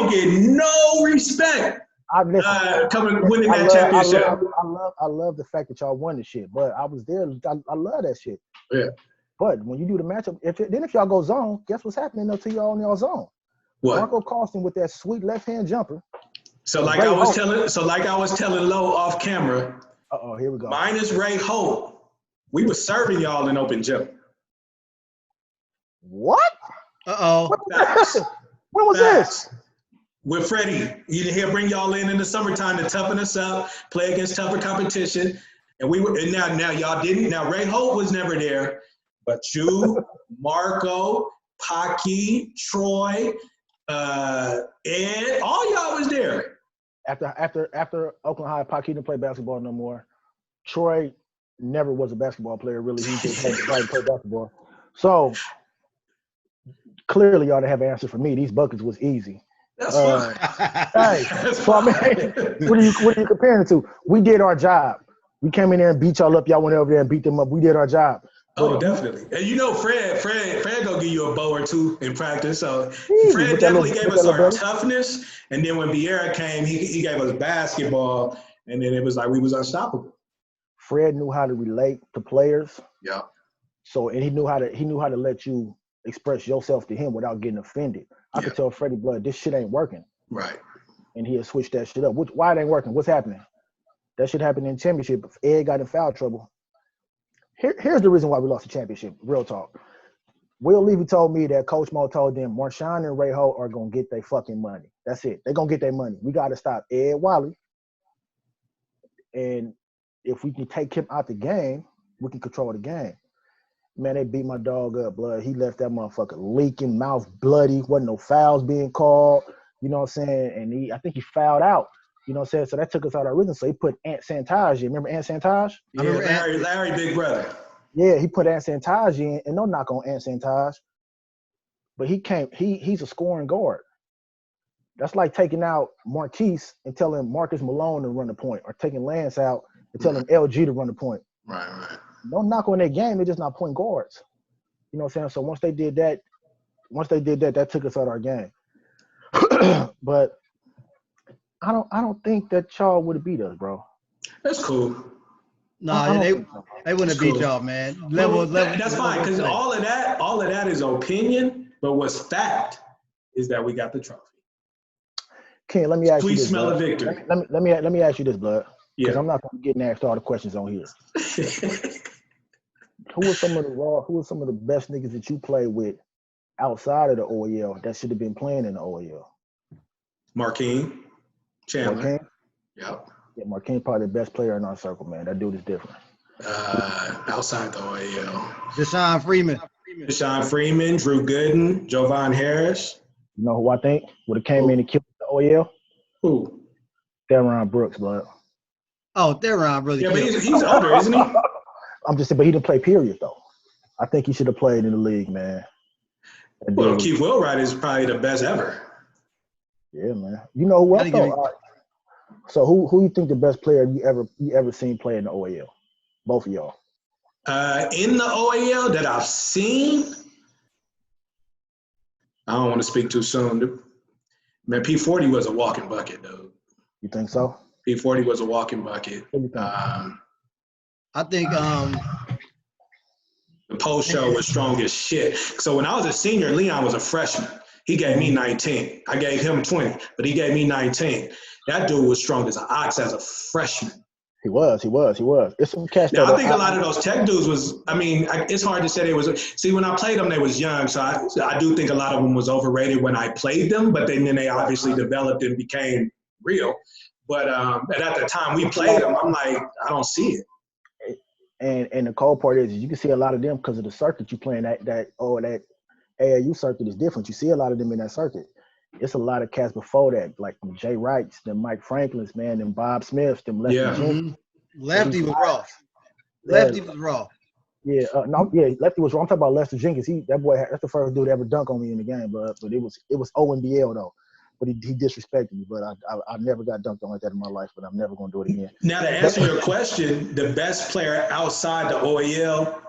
get no respect. winning that championship. I love the fact that y'all won the shit, but I was there. I love that shit. Yeah. But when you do the matchup, if y'all go zone, guess what's happening until y'all on your zone? What? Marco Carlson with that sweet left-hand jumper. So like I was telling Lowe off camera. Here we go. Minus Ray Holt, we were serving y'all in open gym. What? Uh-oh. When was this? With Freddie. He'll bring y'all in the summertime to toughen us up, play against tougher competition. And now y'all didn't. Now Ray Holt was never there, but you, Marco, Paki, Troy, Ed, all y'all was there. After Oakland High, Paki didn't play basketball no more. Troy never was a basketball player, really. He just had to play basketball. So clearly y'all didn't have an answer for me. These buckets was easy. That's fine. Hey, so I mean, what are you comparing it to? We did our job. We came in there and beat y'all up. Y'all went over there and beat them up. We did our job. Oh, definitely. And you know Fred gonna give you a bow or two in practice. So Easy. Fred definitely gave us our toughness. And then when Vieira came, he gave us basketball. And then it was like we was unstoppable. Fred knew how to relate to players. Yeah. So and he knew how to let you express yourself to him without getting offended. I could tell Freddie Blood, this shit ain't working. Right. And he'll switch that shit up. Why it ain't working? What's happening? That shit happened in championship. If Ed got in foul trouble. Here's the reason why we lost the championship. Real talk. Will Levy told me that Coach Mo told them Marshaun and Ray Holt are going to get their fucking money. That's it. They're going to get their money. We got to stop Ed Wiley. And if we can take him out the game, we can control the game. Man, they beat my dog up, blood. He left that motherfucker leaking, mouth bloody. Wasn't no fouls being called. You know what I'm saying? And I think he fouled out. You know what I'm saying? So that took us out of our rhythm. So he put Ant Santage in. Remember Ant Santage? Yeah, Larry, big brother. Yeah, he put Ant Santage in, and no knock on Ant Santage. But he's a scoring guard. That's like taking out Marquise and telling Marcus Malone to run the point, or taking Lance out and telling LG to run the point. Right. No knock on their game, they're just not point guards. You know what I'm saying? So once they did that, that took us out of our game. But I don't think that y'all would have beat us, bro. That's cool. No, they wouldn't have beat y'all, man. Level. That's fine, because all of that is opinion, but what's fact is that we got the trophy. Ken, let me ask you this. Sweet smell of victory. Let me ask you this, Blood. Because I'm not going to get asked all the questions on here. Who are some of the best niggas that you play with outside of the OEL that should have been playing in the OEL? Marquine Chandler. Yep. Yeah, Marquine probably the best player in our circle, man. That dude is different. Outside the OEL. Deshaun Freeman, Drew Gooden, Jovan Harris. You know who I think would have came in and killed the OEL? Who? Deron Brooks, Blood. Oh, Deron really. Yeah, but he's older, isn't he? I'm just saying, but he didn't play period, though. I think he should have played in the league, man. Well, Keith Wilwright is probably the best ever. Yeah, man. You know who else, though? So who you think the best player you ever seen play in the OEL? Both of y'all. In the OEL that I've seen, I don't want to speak too soon. Man, P40 was a walking bucket, dude. You think so? P40 was a walking bucket. I think the post show was strong as shit. So when I was a senior, Leon was a freshman. He gave me 19. I gave him 20, but he gave me 19. That dude was strong as an ox as a freshman. He was. It's some cats. Now, I think a lot of those tech dudes it's hard to say they was. See, when I played them, they was young. So I do think a lot of them was overrated when I played them, but then they obviously developed and became real. But at the time we played them, I'm like, I don't see it. And the cold part is you can see a lot of them because of the circuit you playing that AAU circuit is different. You see a lot of them in that circuit. It's a lot of cats before that, like them Jay Wrights, them Mike Franklin's, man, them Bob Smiths, them Lefty Jenkins. Lefty was rough. Lefty was raw. Yeah, Lefty was raw. I'm talking about Lester Jenkins. That's the first dude to ever dunk on me in the game, but it was ONBL though. But he disrespected me. But I never got dunked on like that in my life. But I'm never gonna do it again. Now to answer your question, the best player outside the OEL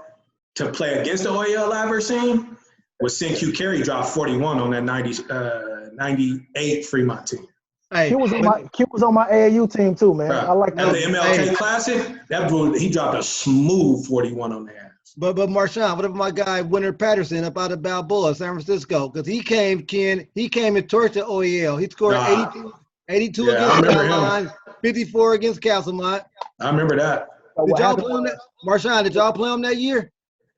to play against the OEL I've ever seen was Q Carey dropped 41 on that 98 Fremont team. Hey, Q was on my AAU team too, man. Right. I like At the that. MLK Classic, that dude, he dropped a smooth 41 on their ass. But Marshaun, what about my guy Winter Patterson up out of Balboa, San Francisco? Because he came and torched the OEL. He scored 82 against Skyline, 54 against Castlemont. I remember that. So Did y'all play him that? Marshaun, did y'all play him that year?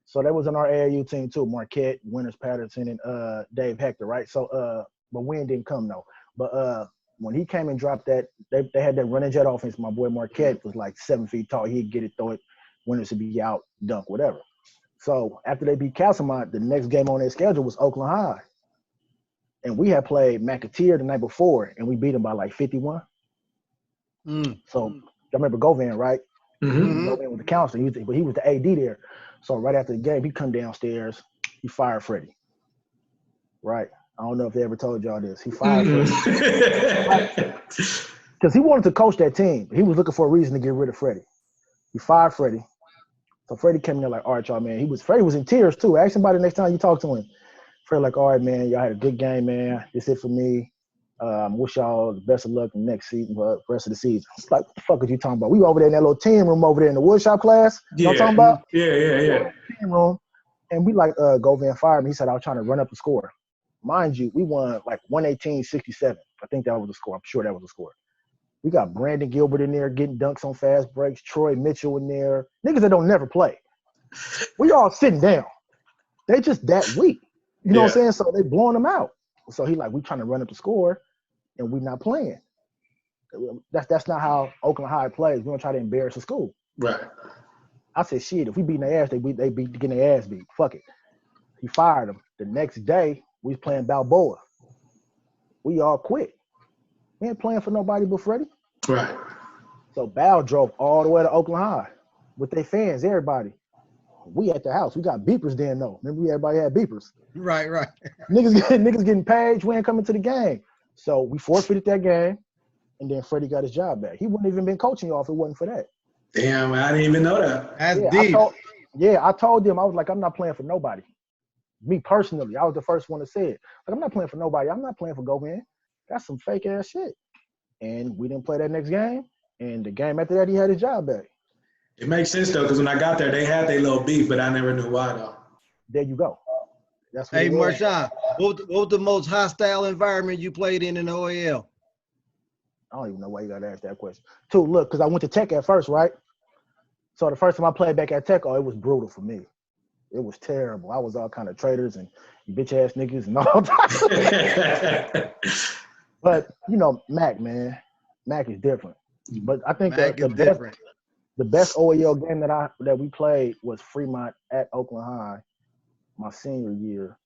So that was on our AAU team too. Marquette, Winters Patterson, and Dave Hector, right? So but Wynn didn't come though. But when he came and dropped that, they had that running jet offense. My boy Marquette was like 7 feet tall. He'd get it, throw it, Winters would be out, dunk, whatever. So after they beat Castlemont, the next game on their schedule was Oakland High. And we had played McAteer the night before, and we beat them by like 51. So y'all remember Govan, right? Mm-hmm. Govan was the counselor, but he was the AD there. So right after the game, he come downstairs, he fired Freddie. Right? I don't know if they ever told y'all this. He fired Freddie. Because he wanted to coach that team. He was looking for a reason to get rid of Freddie. He fired Freddie. So Freddie came in there like, all right, y'all, man. Freddie was in tears too. Ask somebody next time you talk to him. Freddie like, all right, man, y'all had a good game, man. This it for me. Wish y'all the best of luck in the next season, for the rest of the season. It's like, what the fuck are you talking about? We were over there in that little team room over there in the woodshop class. You know what I'm talking about? Yeah. Team room. And we like, Govan fired me. He said, I was trying to run up the score. Mind you, we won like 118-67. I think that was the score. I'm sure that was the score. We got Brandon Gilbert in there getting dunks on fast breaks. Troy Mitchell in there. Niggas that don't never play. We all sitting down. They just that weak. You know what I'm saying? So they blowing them out. So he like, we trying to run up the score, and we not playing. That's not how Oakland High plays. We don't try to embarrass the school. Right. I said, shit, if we beating their ass, they beat getting their ass beat. Fuck it. He fired them. The next day, we was playing Balboa. We all quit. We ain't playing for nobody but Freddie. Right. So Bal drove all the way to Oakland High with their fans, everybody. We at the house. We got beepers then, though. Remember, everybody had beepers. Right. Niggas getting paid. We ain't coming to the game. So we forfeited that game, and then Freddie got his job back. He wouldn't even been coaching y'all if it wasn't for that. Damn, I didn't even know that. That's deep. I told them, I was like, I'm not playing for nobody. Me personally, I was the first one to say it. Like, I'm not playing for nobody. I'm not playing for Govan. That's some fake ass shit. And we didn't play that next game. And the game after that, he had his job back. It makes sense though, because when I got there, they had their little beef, but I never knew why though. There you go. That's what hey, Marshaun, what was the most hostile environment you played in the OAL? I don't even know why you got to ask that question. Too, look, because I went to Tech at first, right? So the first time I played back at Tech, it was brutal for me. It was terrible. I was all kind of traitors and bitch ass niggas and all that. But you know, Mac is different. But I think the best OEL game that we played was Fremont at Oakland High, my senior year,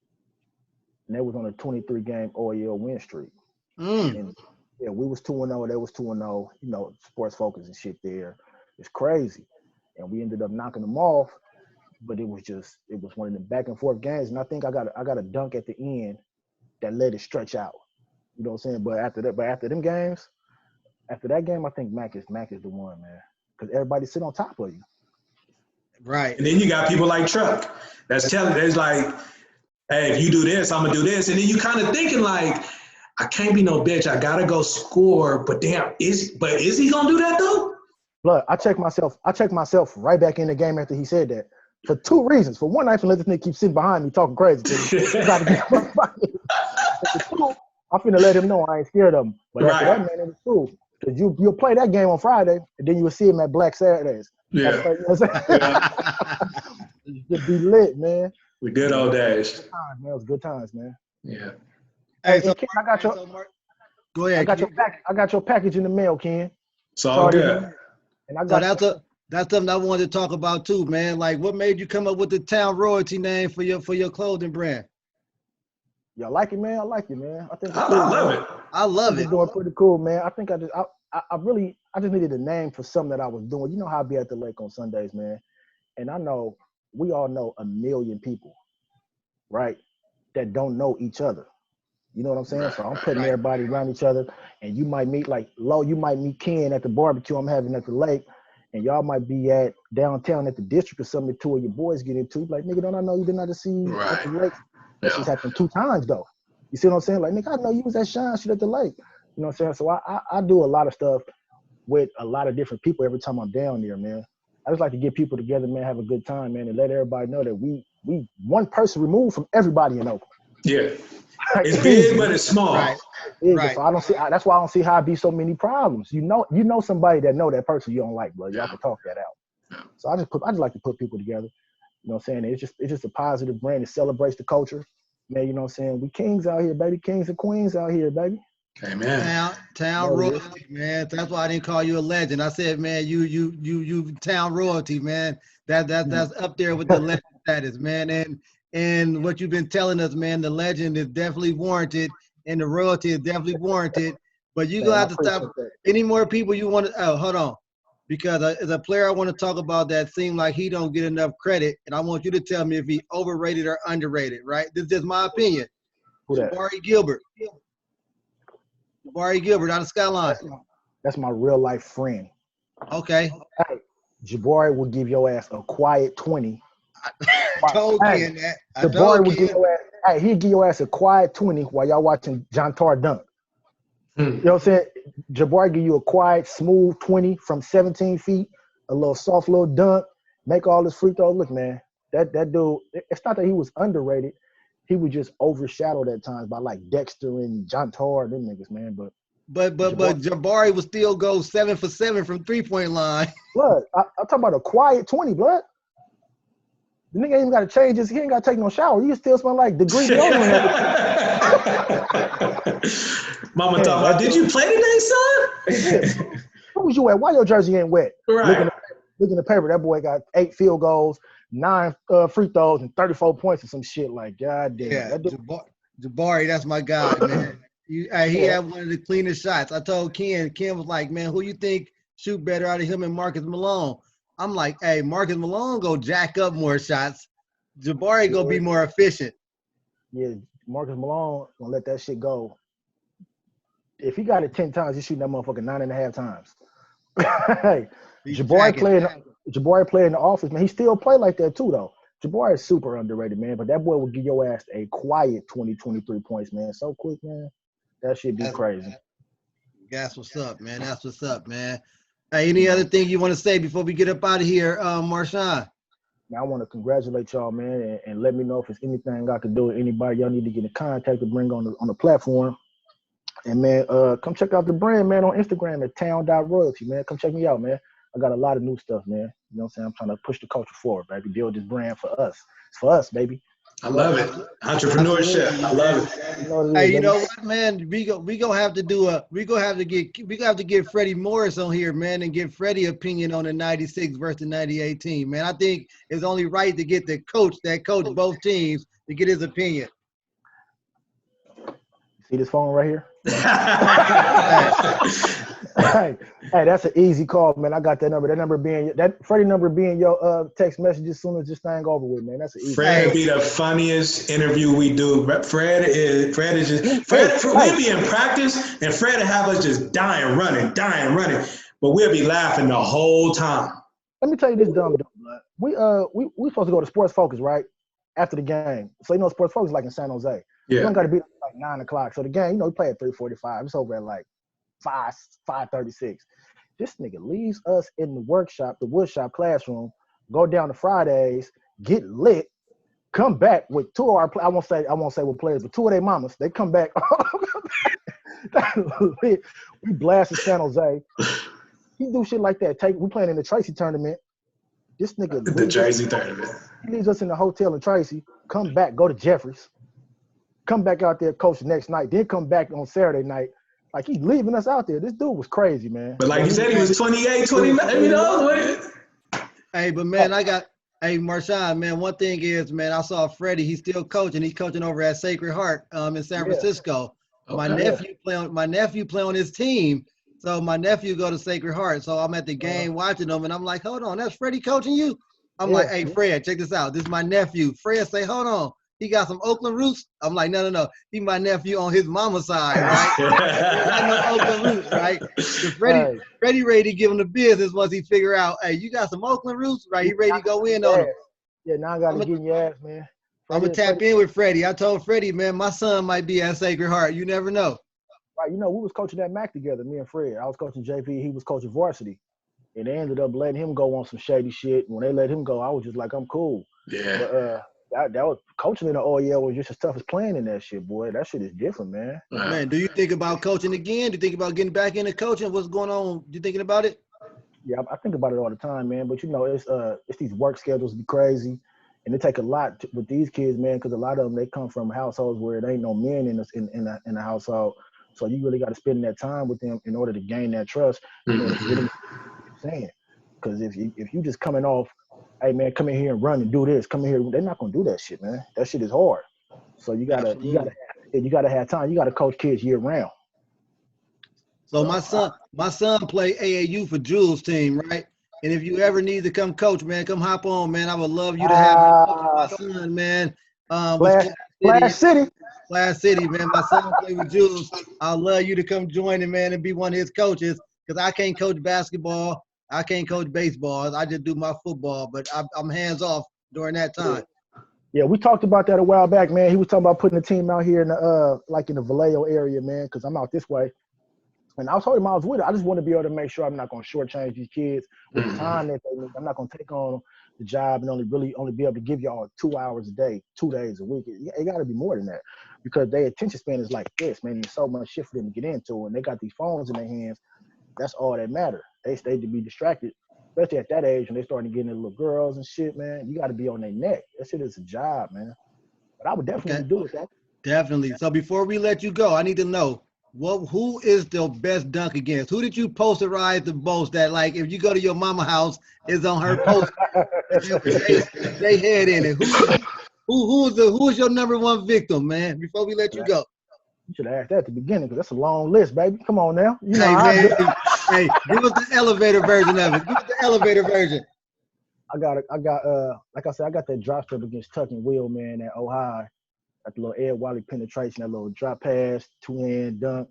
and they was on a 23-game OEL win streak. And yeah, we was 2-0. They was 2-0. You know, sports focus and shit there. It's crazy, and we ended up knocking them off. But it was one of the back and forth games, and I think I got a dunk at the end that let it stretch out. You know what I'm saying? But after them games, after that game, I think Mac is the one, man, because everybody sit on top of you. Right. And then you got people like Truck that's like, hey, if you do this, I'm gonna do this, and then you kind of thinking like, I can't be no bitch. I gotta go score, but damn, is he gonna do that though? Look, I checked myself right back in the game after he said that. For two reasons. For one, I can let this nigga keep sitting behind me talking crazy. I'm finna let him know I ain't scared of him. But after that, man, it was cool. Because you'll play that game on Friday, and then you will see him at Black Saturdays. Yeah. You know what I'm saying? Just be lit, man. The good old days. Good times, man. It was good times, man. Yeah. Hey, so Ken, go ahead. I got your package in the mail, Ken. It's all good. And I got that's something I wanted to talk about too, man. Like, what made you come up with the Town Royalty name for your clothing brand? Y'all like it, man? I like it, man. I think I love it. I love it. It's doing pretty cool, man. I think I just needed a name for something that I was doing. You know how I be at the lake on Sundays, man. And I know we all know a million people, right, that don't know each other. You know what I'm saying? Right, so I'm putting everybody around each other, and you might meet you might meet Ken at the barbecue I'm having at the lake, and y'all might be at downtown at the district or something. Two of your boys get into like, nigga, don't I know you did not see you at the lake? That just happened 2 times though. You see what I'm saying? Like, nigga, I know you was at Shine shit at the lake. You know what I'm saying? So I do a lot of stuff with a lot of different people every time I'm down there, man. I just like to get people together, man, have a good time, man, and let everybody know that we one person removed from everybody in Oakland. Yeah. It's big, but it's small. Right. Yeah, Right. so I don't see. That's why I don't see how it be so many problems. You know somebody that know that person you don't like, bro. Y'all can talk that out. Yeah. So I just like to put people together. You know what I'm saying? It's just a positive brand. It celebrates the culture, man. You know what I'm saying? We kings out here, baby. Kings and queens out here, baby. Okay, man. Town royalty, man. That's why I didn't call you a legend. I said, man, you town royalty, man. That's up there with the legend status, man. And what you've been telling us, man, the legend is definitely warranted, and the royalty is definitely warranted. But you're gonna have to stop. Any more people you want to? Oh, hold on, because as a player, I want to talk about that. Seems like he don't get enough credit, and I want you to tell me if he overrated or underrated. Right? This is just my opinion. Who that? Jabari Gilbert. Jabari Gilbert out of Skyline. That's my real life friend. Okay. Hey, Jabari will give your ass a quiet 20. I told Ken that. Jabari will give your ass. Hey, he'll give your ass a quiet 20 while y'all watching John Tar dunk. You know what I'm saying? Jabari give you a quiet, smooth 20 from 17 feet, a little soft little dunk, make all his free throws. Look, man, that dude. It's not that he was underrated. He was just overshadowed at times by like Dexter and John Tar, them niggas, man. But Jabari would still go 7 for 7 from 3-point line. Blood, I'm talking about a quiet 20, blood. The nigga ain't even got to change his. He ain't got to take no shower. You still smell like degree deodorant. Mama thought, well, did you play today, son? Where was you at? Why your jersey ain't wet? Right. Look in the paper. That boy got 8 field goals, 9 free throws, and 34 points or some shit. Like, God damn. Yeah, Jabari, that's my guy, man. He had one of the cleanest shots. I told Ken was like, man, who you think shoot better out of him and Marcus Malone? I'm like, hey, Marcus Malone go jack up more shots. Jabari go be more efficient. Yeah, Marcus Malone gonna let that shit go. If he got it 10 times, he's shooting that motherfucker 9.5 times. Hey, Jabari played in the office, man. He still play like that too, though. Jabari is super underrated, man. But that boy will give your ass a quiet 20, 23 points, man. So quick, man. That shit be crazy. That's what's up, man. That's what's up, man. Hey, any other thing you want to say before we get up out of here, Marshaun? Now, I want to congratulate y'all, man, and let me know if there's anything I could do with anybody y'all need to get in contact to bring on the platform. And, man, come check out the brand, man, on Instagram at town.royalty, man. Come check me out, man. I got a lot of new stuff, man. You know what I'm saying? I'm trying to push the culture forward, baby. Build this brand for us. It's for us, baby. I love it. Entrepreneurship. I love it. Hey, you know what, man? We gonna have to get Freddie Morris on here, man, and get Freddie opinion on the 96 versus the 98 team, man. I think it's only right to get the coach that coached both teams to get his opinion. See this phone right here? Hey, that's an easy call, man. I got that number. That Freddie number being your text message as soon as this thing over with, man. That's an easy. Fred be the funniest interview we do. Fred we'll be in practice and Fred will have us just dying running. But we'll be laughing the whole time. Let me tell you this dumb blood. We supposed to go to Sports Focus, right? After the game. So you know Sports Focus like in San Jose. Yeah. You don't gotta be like 9 o'clock. So the game, we play at 3:45. It's over at like 5:36. This nigga leaves us in the workshop, the woodshop classroom, go down to Fridays, get lit, come back with 2 of our I won't say what players, but 2 of their mamas. They come back. We blasted San Jose. He do shit like that. We playing in the Tracy tournament. This nigga the Jersey tournament. He leaves us in the hotel in Tracy, come back, go to Jeffries, come back out there, coach the next night, then come back on Saturday night. Like, he's leaving us out there. This dude was crazy, man. But like you said, he was 28, 29, you know. Hey, but man, Marshaun, man, one thing is, man, I saw Freddie. He's still coaching. He's coaching over at Sacred Heart in San Francisco. Okay. My nephew play on his team. So my nephew go to Sacred Heart. So I'm at the game watching them, and I'm like, hold on, that's Freddie coaching you? I'm like, hey, Fred, check this out. This is my nephew. Fred say, hold on. He got some Oakland roots. I'm like, no. He my nephew on his mama's side, right? I know Oakland roots, right? So Freddie ready to give him the business once he figure out, hey, you got some Oakland roots, right? He ready to go in on him. Yeah, now I got to get in your ass, man. I'm going to tap in with Freddie. I told Freddie, man, my son might be at Sacred Heart. You never know. Right, we was coaching at Mac together, me and Fred. I was coaching JV, he was coaching varsity. And they ended up letting him go on some shady shit. When they let him go, I was just like, I'm cool. Yeah. But that was coaching in the OEL was just as tough as playing in that shit, boy. That shit is different, man. Man, do you think about coaching again? Do you think about getting back into coaching? What's going on? You thinking about it? Yeah, I think about it all the time, man. But it's these work schedules be crazy, and it take a lot with these kids, man, because a lot of them they come from households where there ain't no men in the household. So you really got to spend that time with them in order to gain that trust. In order to get them saying, because if you just coming off, hey man, come in here and run and do this, come in here, they're not gonna do that shit, man. That shit is hard. So you gotta have time. You gotta coach kids year round. So my son played AAU for Jules' team, right? And if you ever need to come coach, man, come hop on, man. I would love you to have my son, man. Flash City. Flash City, man. My son played with Jules. I'd love you to come join him, man, and be one of his coaches. Because I can't coach basketball. I can't coach baseball. I just do my football. But I'm hands off during that time. Yeah, we talked about that a while back, man. He was talking about putting a team out here in the Vallejo area, man, because I'm out this way. And I was told him I was with it. I just want to be able to make sure I'm not going to shortchange these kids with the time that they need. I'm not going to take on the job and only be able to give y'all 2 hours a day, 2 days a week. It got to be more than that because their attention span is like this, man. There's so much shit for them to get into, and they got these phones in their hands. That's all that matter. They stay to be distracted, especially at that age when they starting to get into little girls and shit, man. You got to be on their neck. That shit is a job, man. But I would definitely do it, though. Definitely. So before we let you go, I need to know, who is the best dunk against? Who did you posterize the most that, like, if you go to your mama house, is on her poster? they head in it. Who is your number one victim, man? Before we let you go. You should have asked that at the beginning because that's a long list, baby. Come on now. Hey, give us the elevator version of it. Give us the elevator version. I got like I said, I got that drop step against Tuck and Will, man, at Ohio. That little Ed Wiley penetration, that little drop pass, two-hand dunk.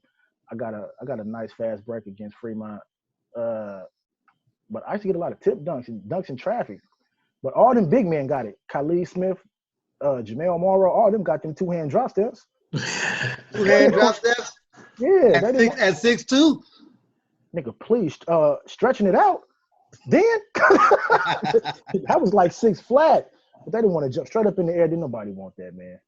I got a nice fast break against Fremont. But I used to get a lot of tip dunks in traffic. But all them big men got it. Khalid Smith, Jamel Morrow, all them got them two-hand drop steps. Two-hand drop steps? Yeah. At 6'2"? Nigga, please, stretching it out. Then that was like 6 flat. But they didn't want to jump straight up in the air. Didn't nobody want that, man.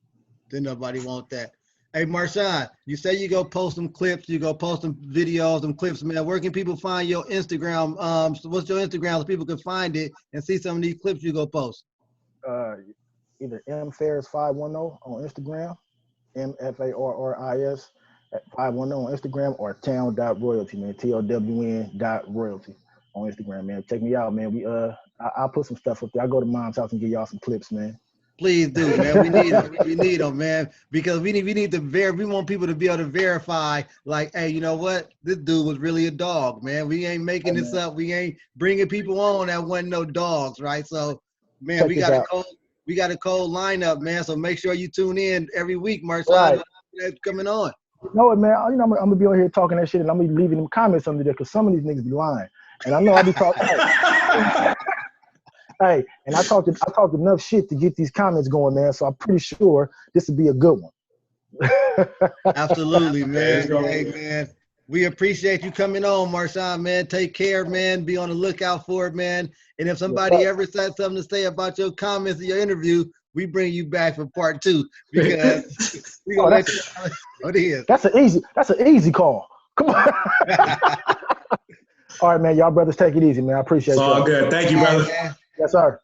Didn't nobody want that. Hey, Marshaun, you say you go post some clips, you go post some videos, some clips, man. Where can people find your Instagram? So what's your Instagram so people can find it and see some of these clips you go post? Either mfarris510 on Instagram, MFARRIS at 510 on Instagram, or town.royalty, man, TOWN.royalty on Instagram, man. Check me out, man. I'll put some stuff up there. I'll go to mom's house and get y'all some clips, man. Please do, man. We need them. We need them, man, because we need to we want people to be able to verify, like, hey, you know what? This dude was really a dog, man. We ain't making this up. We ain't bringing people on that wasn't no dogs, right? So, man, Check we got a cold lineup, man. So make sure you tune in every week, Marshaun. Right. That's coming on. You know what, man? You know, I'm gonna be on here talking that shit, and I'm gonna be leaving them comments under there because some of these niggas be lying, and I know I be talking. Hey, and I talked enough shit to get these comments going, man. So I'm pretty sure this would be a good one. Absolutely, man. Hey, man. We appreciate you coming on, Marshaun, man. Take care, man. Be on the lookout for it, man. And if somebody ever said something to say about your comments in your interview, we bring you back for part 2 because we gonna let you know what it is. That's an easy call. Come on. All right, man. Y'all brothers take it easy, man. I appreciate it. It's all good. Thank you, brother. Yes, sir.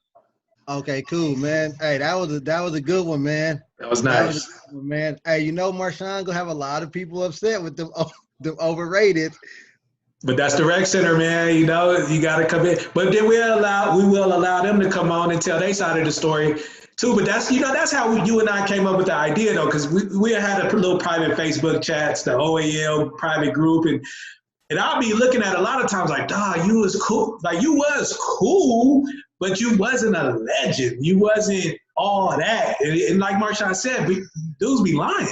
Okay, cool, man. Hey, that was a good one, man. That was nice. Man. Hey, you know, Marshaun gonna have a lot of people upset with them overrated. But that's the rec center, man. You know, you got to come in. But then we will allow them to come on and tell their side of the story too. But that's how you and I came up with the idea, though, because we had a little private Facebook chats, the OAL private group, and I'll be looking at a lot of times like, dog, you was cool. Like, you was cool, but you wasn't a legend. You wasn't all that. And like Marshaun said, dudes be lying.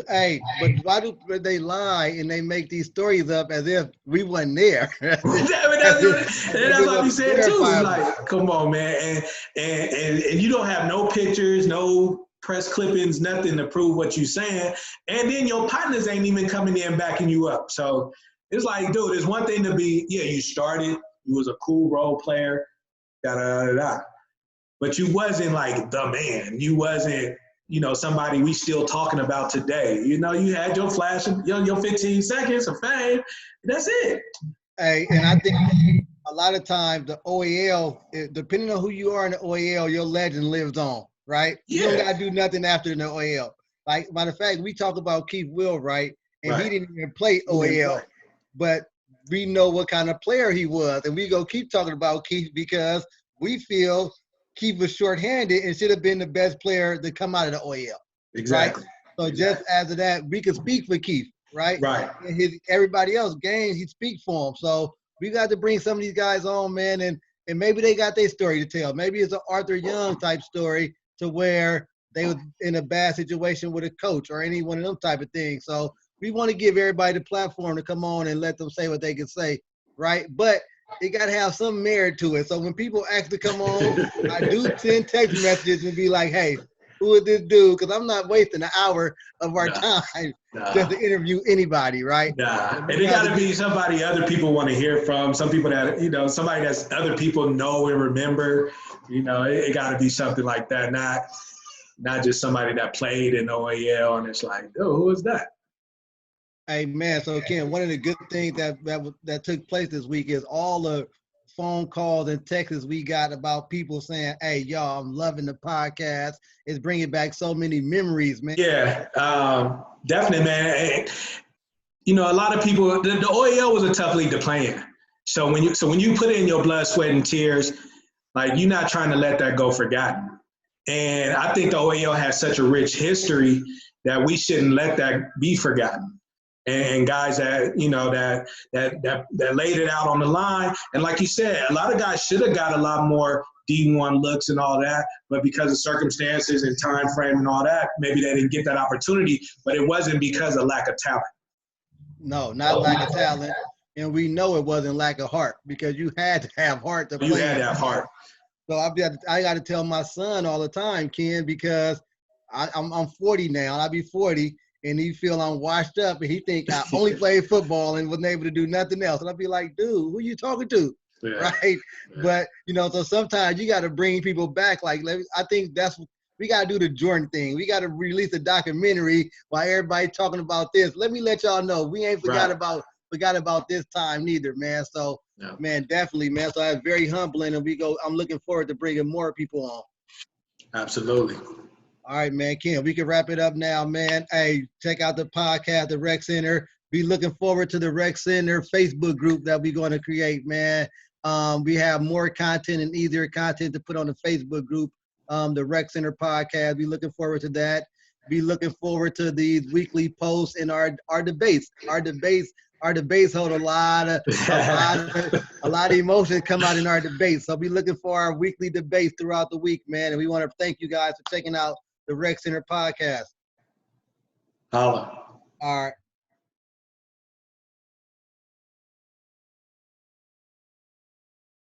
Hey, but why do they lie and they make these stories up as if we wasn't there? That's what we said too. It's like, come on, man, and you don't have no pictures, no press clippings, nothing to prove what you're saying. And then your partners ain't even coming in backing you up. So it's like, dude, it's one thing to be, yeah, you started, you was a cool role player, da-da-da-da. But you wasn't like the man. You wasn't, somebody we still talking about today. You had your flash, your 15 seconds of fame. That's it. Hey, and I think a lot of times the OEL, depending on who you are in the OEL, your legend lives on, right? Yeah. You don't got to do nothing after the OEL. Like, matter of fact, we talk about Keith Will, right? And he didn't even play OEL, but we know what kind of player he was. And we go keep talking about Keith because we feel Keith was shorthanded and should have been the best player to come out of the OEL. Exactly. Right? So just as of that, we can speak for Keith, right? Right. And everybody else games, he speak for him. So we got to bring some of these guys on, man, and maybe they got their story to tell. Maybe it's an Arthur Young type story to where they was in a bad situation with a coach or any one of them type of things. So we want to give everybody the platform to come on and let them say what they can say, right? But it got to have some merit to it. So when people ask to come on, I do send text messages and be like, hey, who is this dude? Because I'm not wasting an hour of our time just to interview anybody, right? And it got to be somebody other people want to hear from, some people that, somebody that's other people know and remember. It got to be something like that, not just somebody that played in OAL and it's like, oh, who is that? Hey, man, so Ken, one of the good things that took place this week is all the phone calls and texts we got about people saying, hey, y'all, I'm loving the podcast. It's bringing back so many memories, man. Yeah, definitely, man. A lot of people, the OEL was a tough league to play in. So when you put in your blood, sweat, and tears, like, you're not trying to let that go forgotten. And I think the OEL has such a rich history that we shouldn't let that be forgotten. And guys that, that laid it out on the line. And like you said, a lot of guys should have got a lot more D1 looks and all that, but because of circumstances and time frame and all that, maybe they didn't get that opportunity, but it wasn't because of lack of talent. No, not lack of talent. And we know it wasn't lack of heart because you had to have heart to play. You had to have heart. So I got to tell my son all the time, Ken, because I'm 40 now, and I'll be 40, and he feel I'm washed up, and he think I only played football and wasn't able to do nothing else. And I'll be like, dude, who you talking to? Yeah. Right? Yeah. But, so sometimes you got to bring people back. Like, I think we got to do the Jordan thing. We got to release a documentary while everybody talking about this. Let me let y'all know we ain't forgot about this time neither, man. So, man, definitely, man. So that's very humbling, and I'm looking forward to bringing more people on. Absolutely. All right, man, Ken, we can wrap it up now, man. Hey, check out the podcast, the Rec Center. Be looking forward to the Rec Center Facebook group that we're going to create, man. We have more content and easier content to put on the Facebook group, the Rec Center podcast. Be looking forward to that. Be looking forward to these weekly posts and our debates. Our debates hold a lot of emotion come out in our debates. So be looking for our weekly debates throughout the week, man. And we want to thank you guys for checking out the Rec Center podcast. Holla. All right.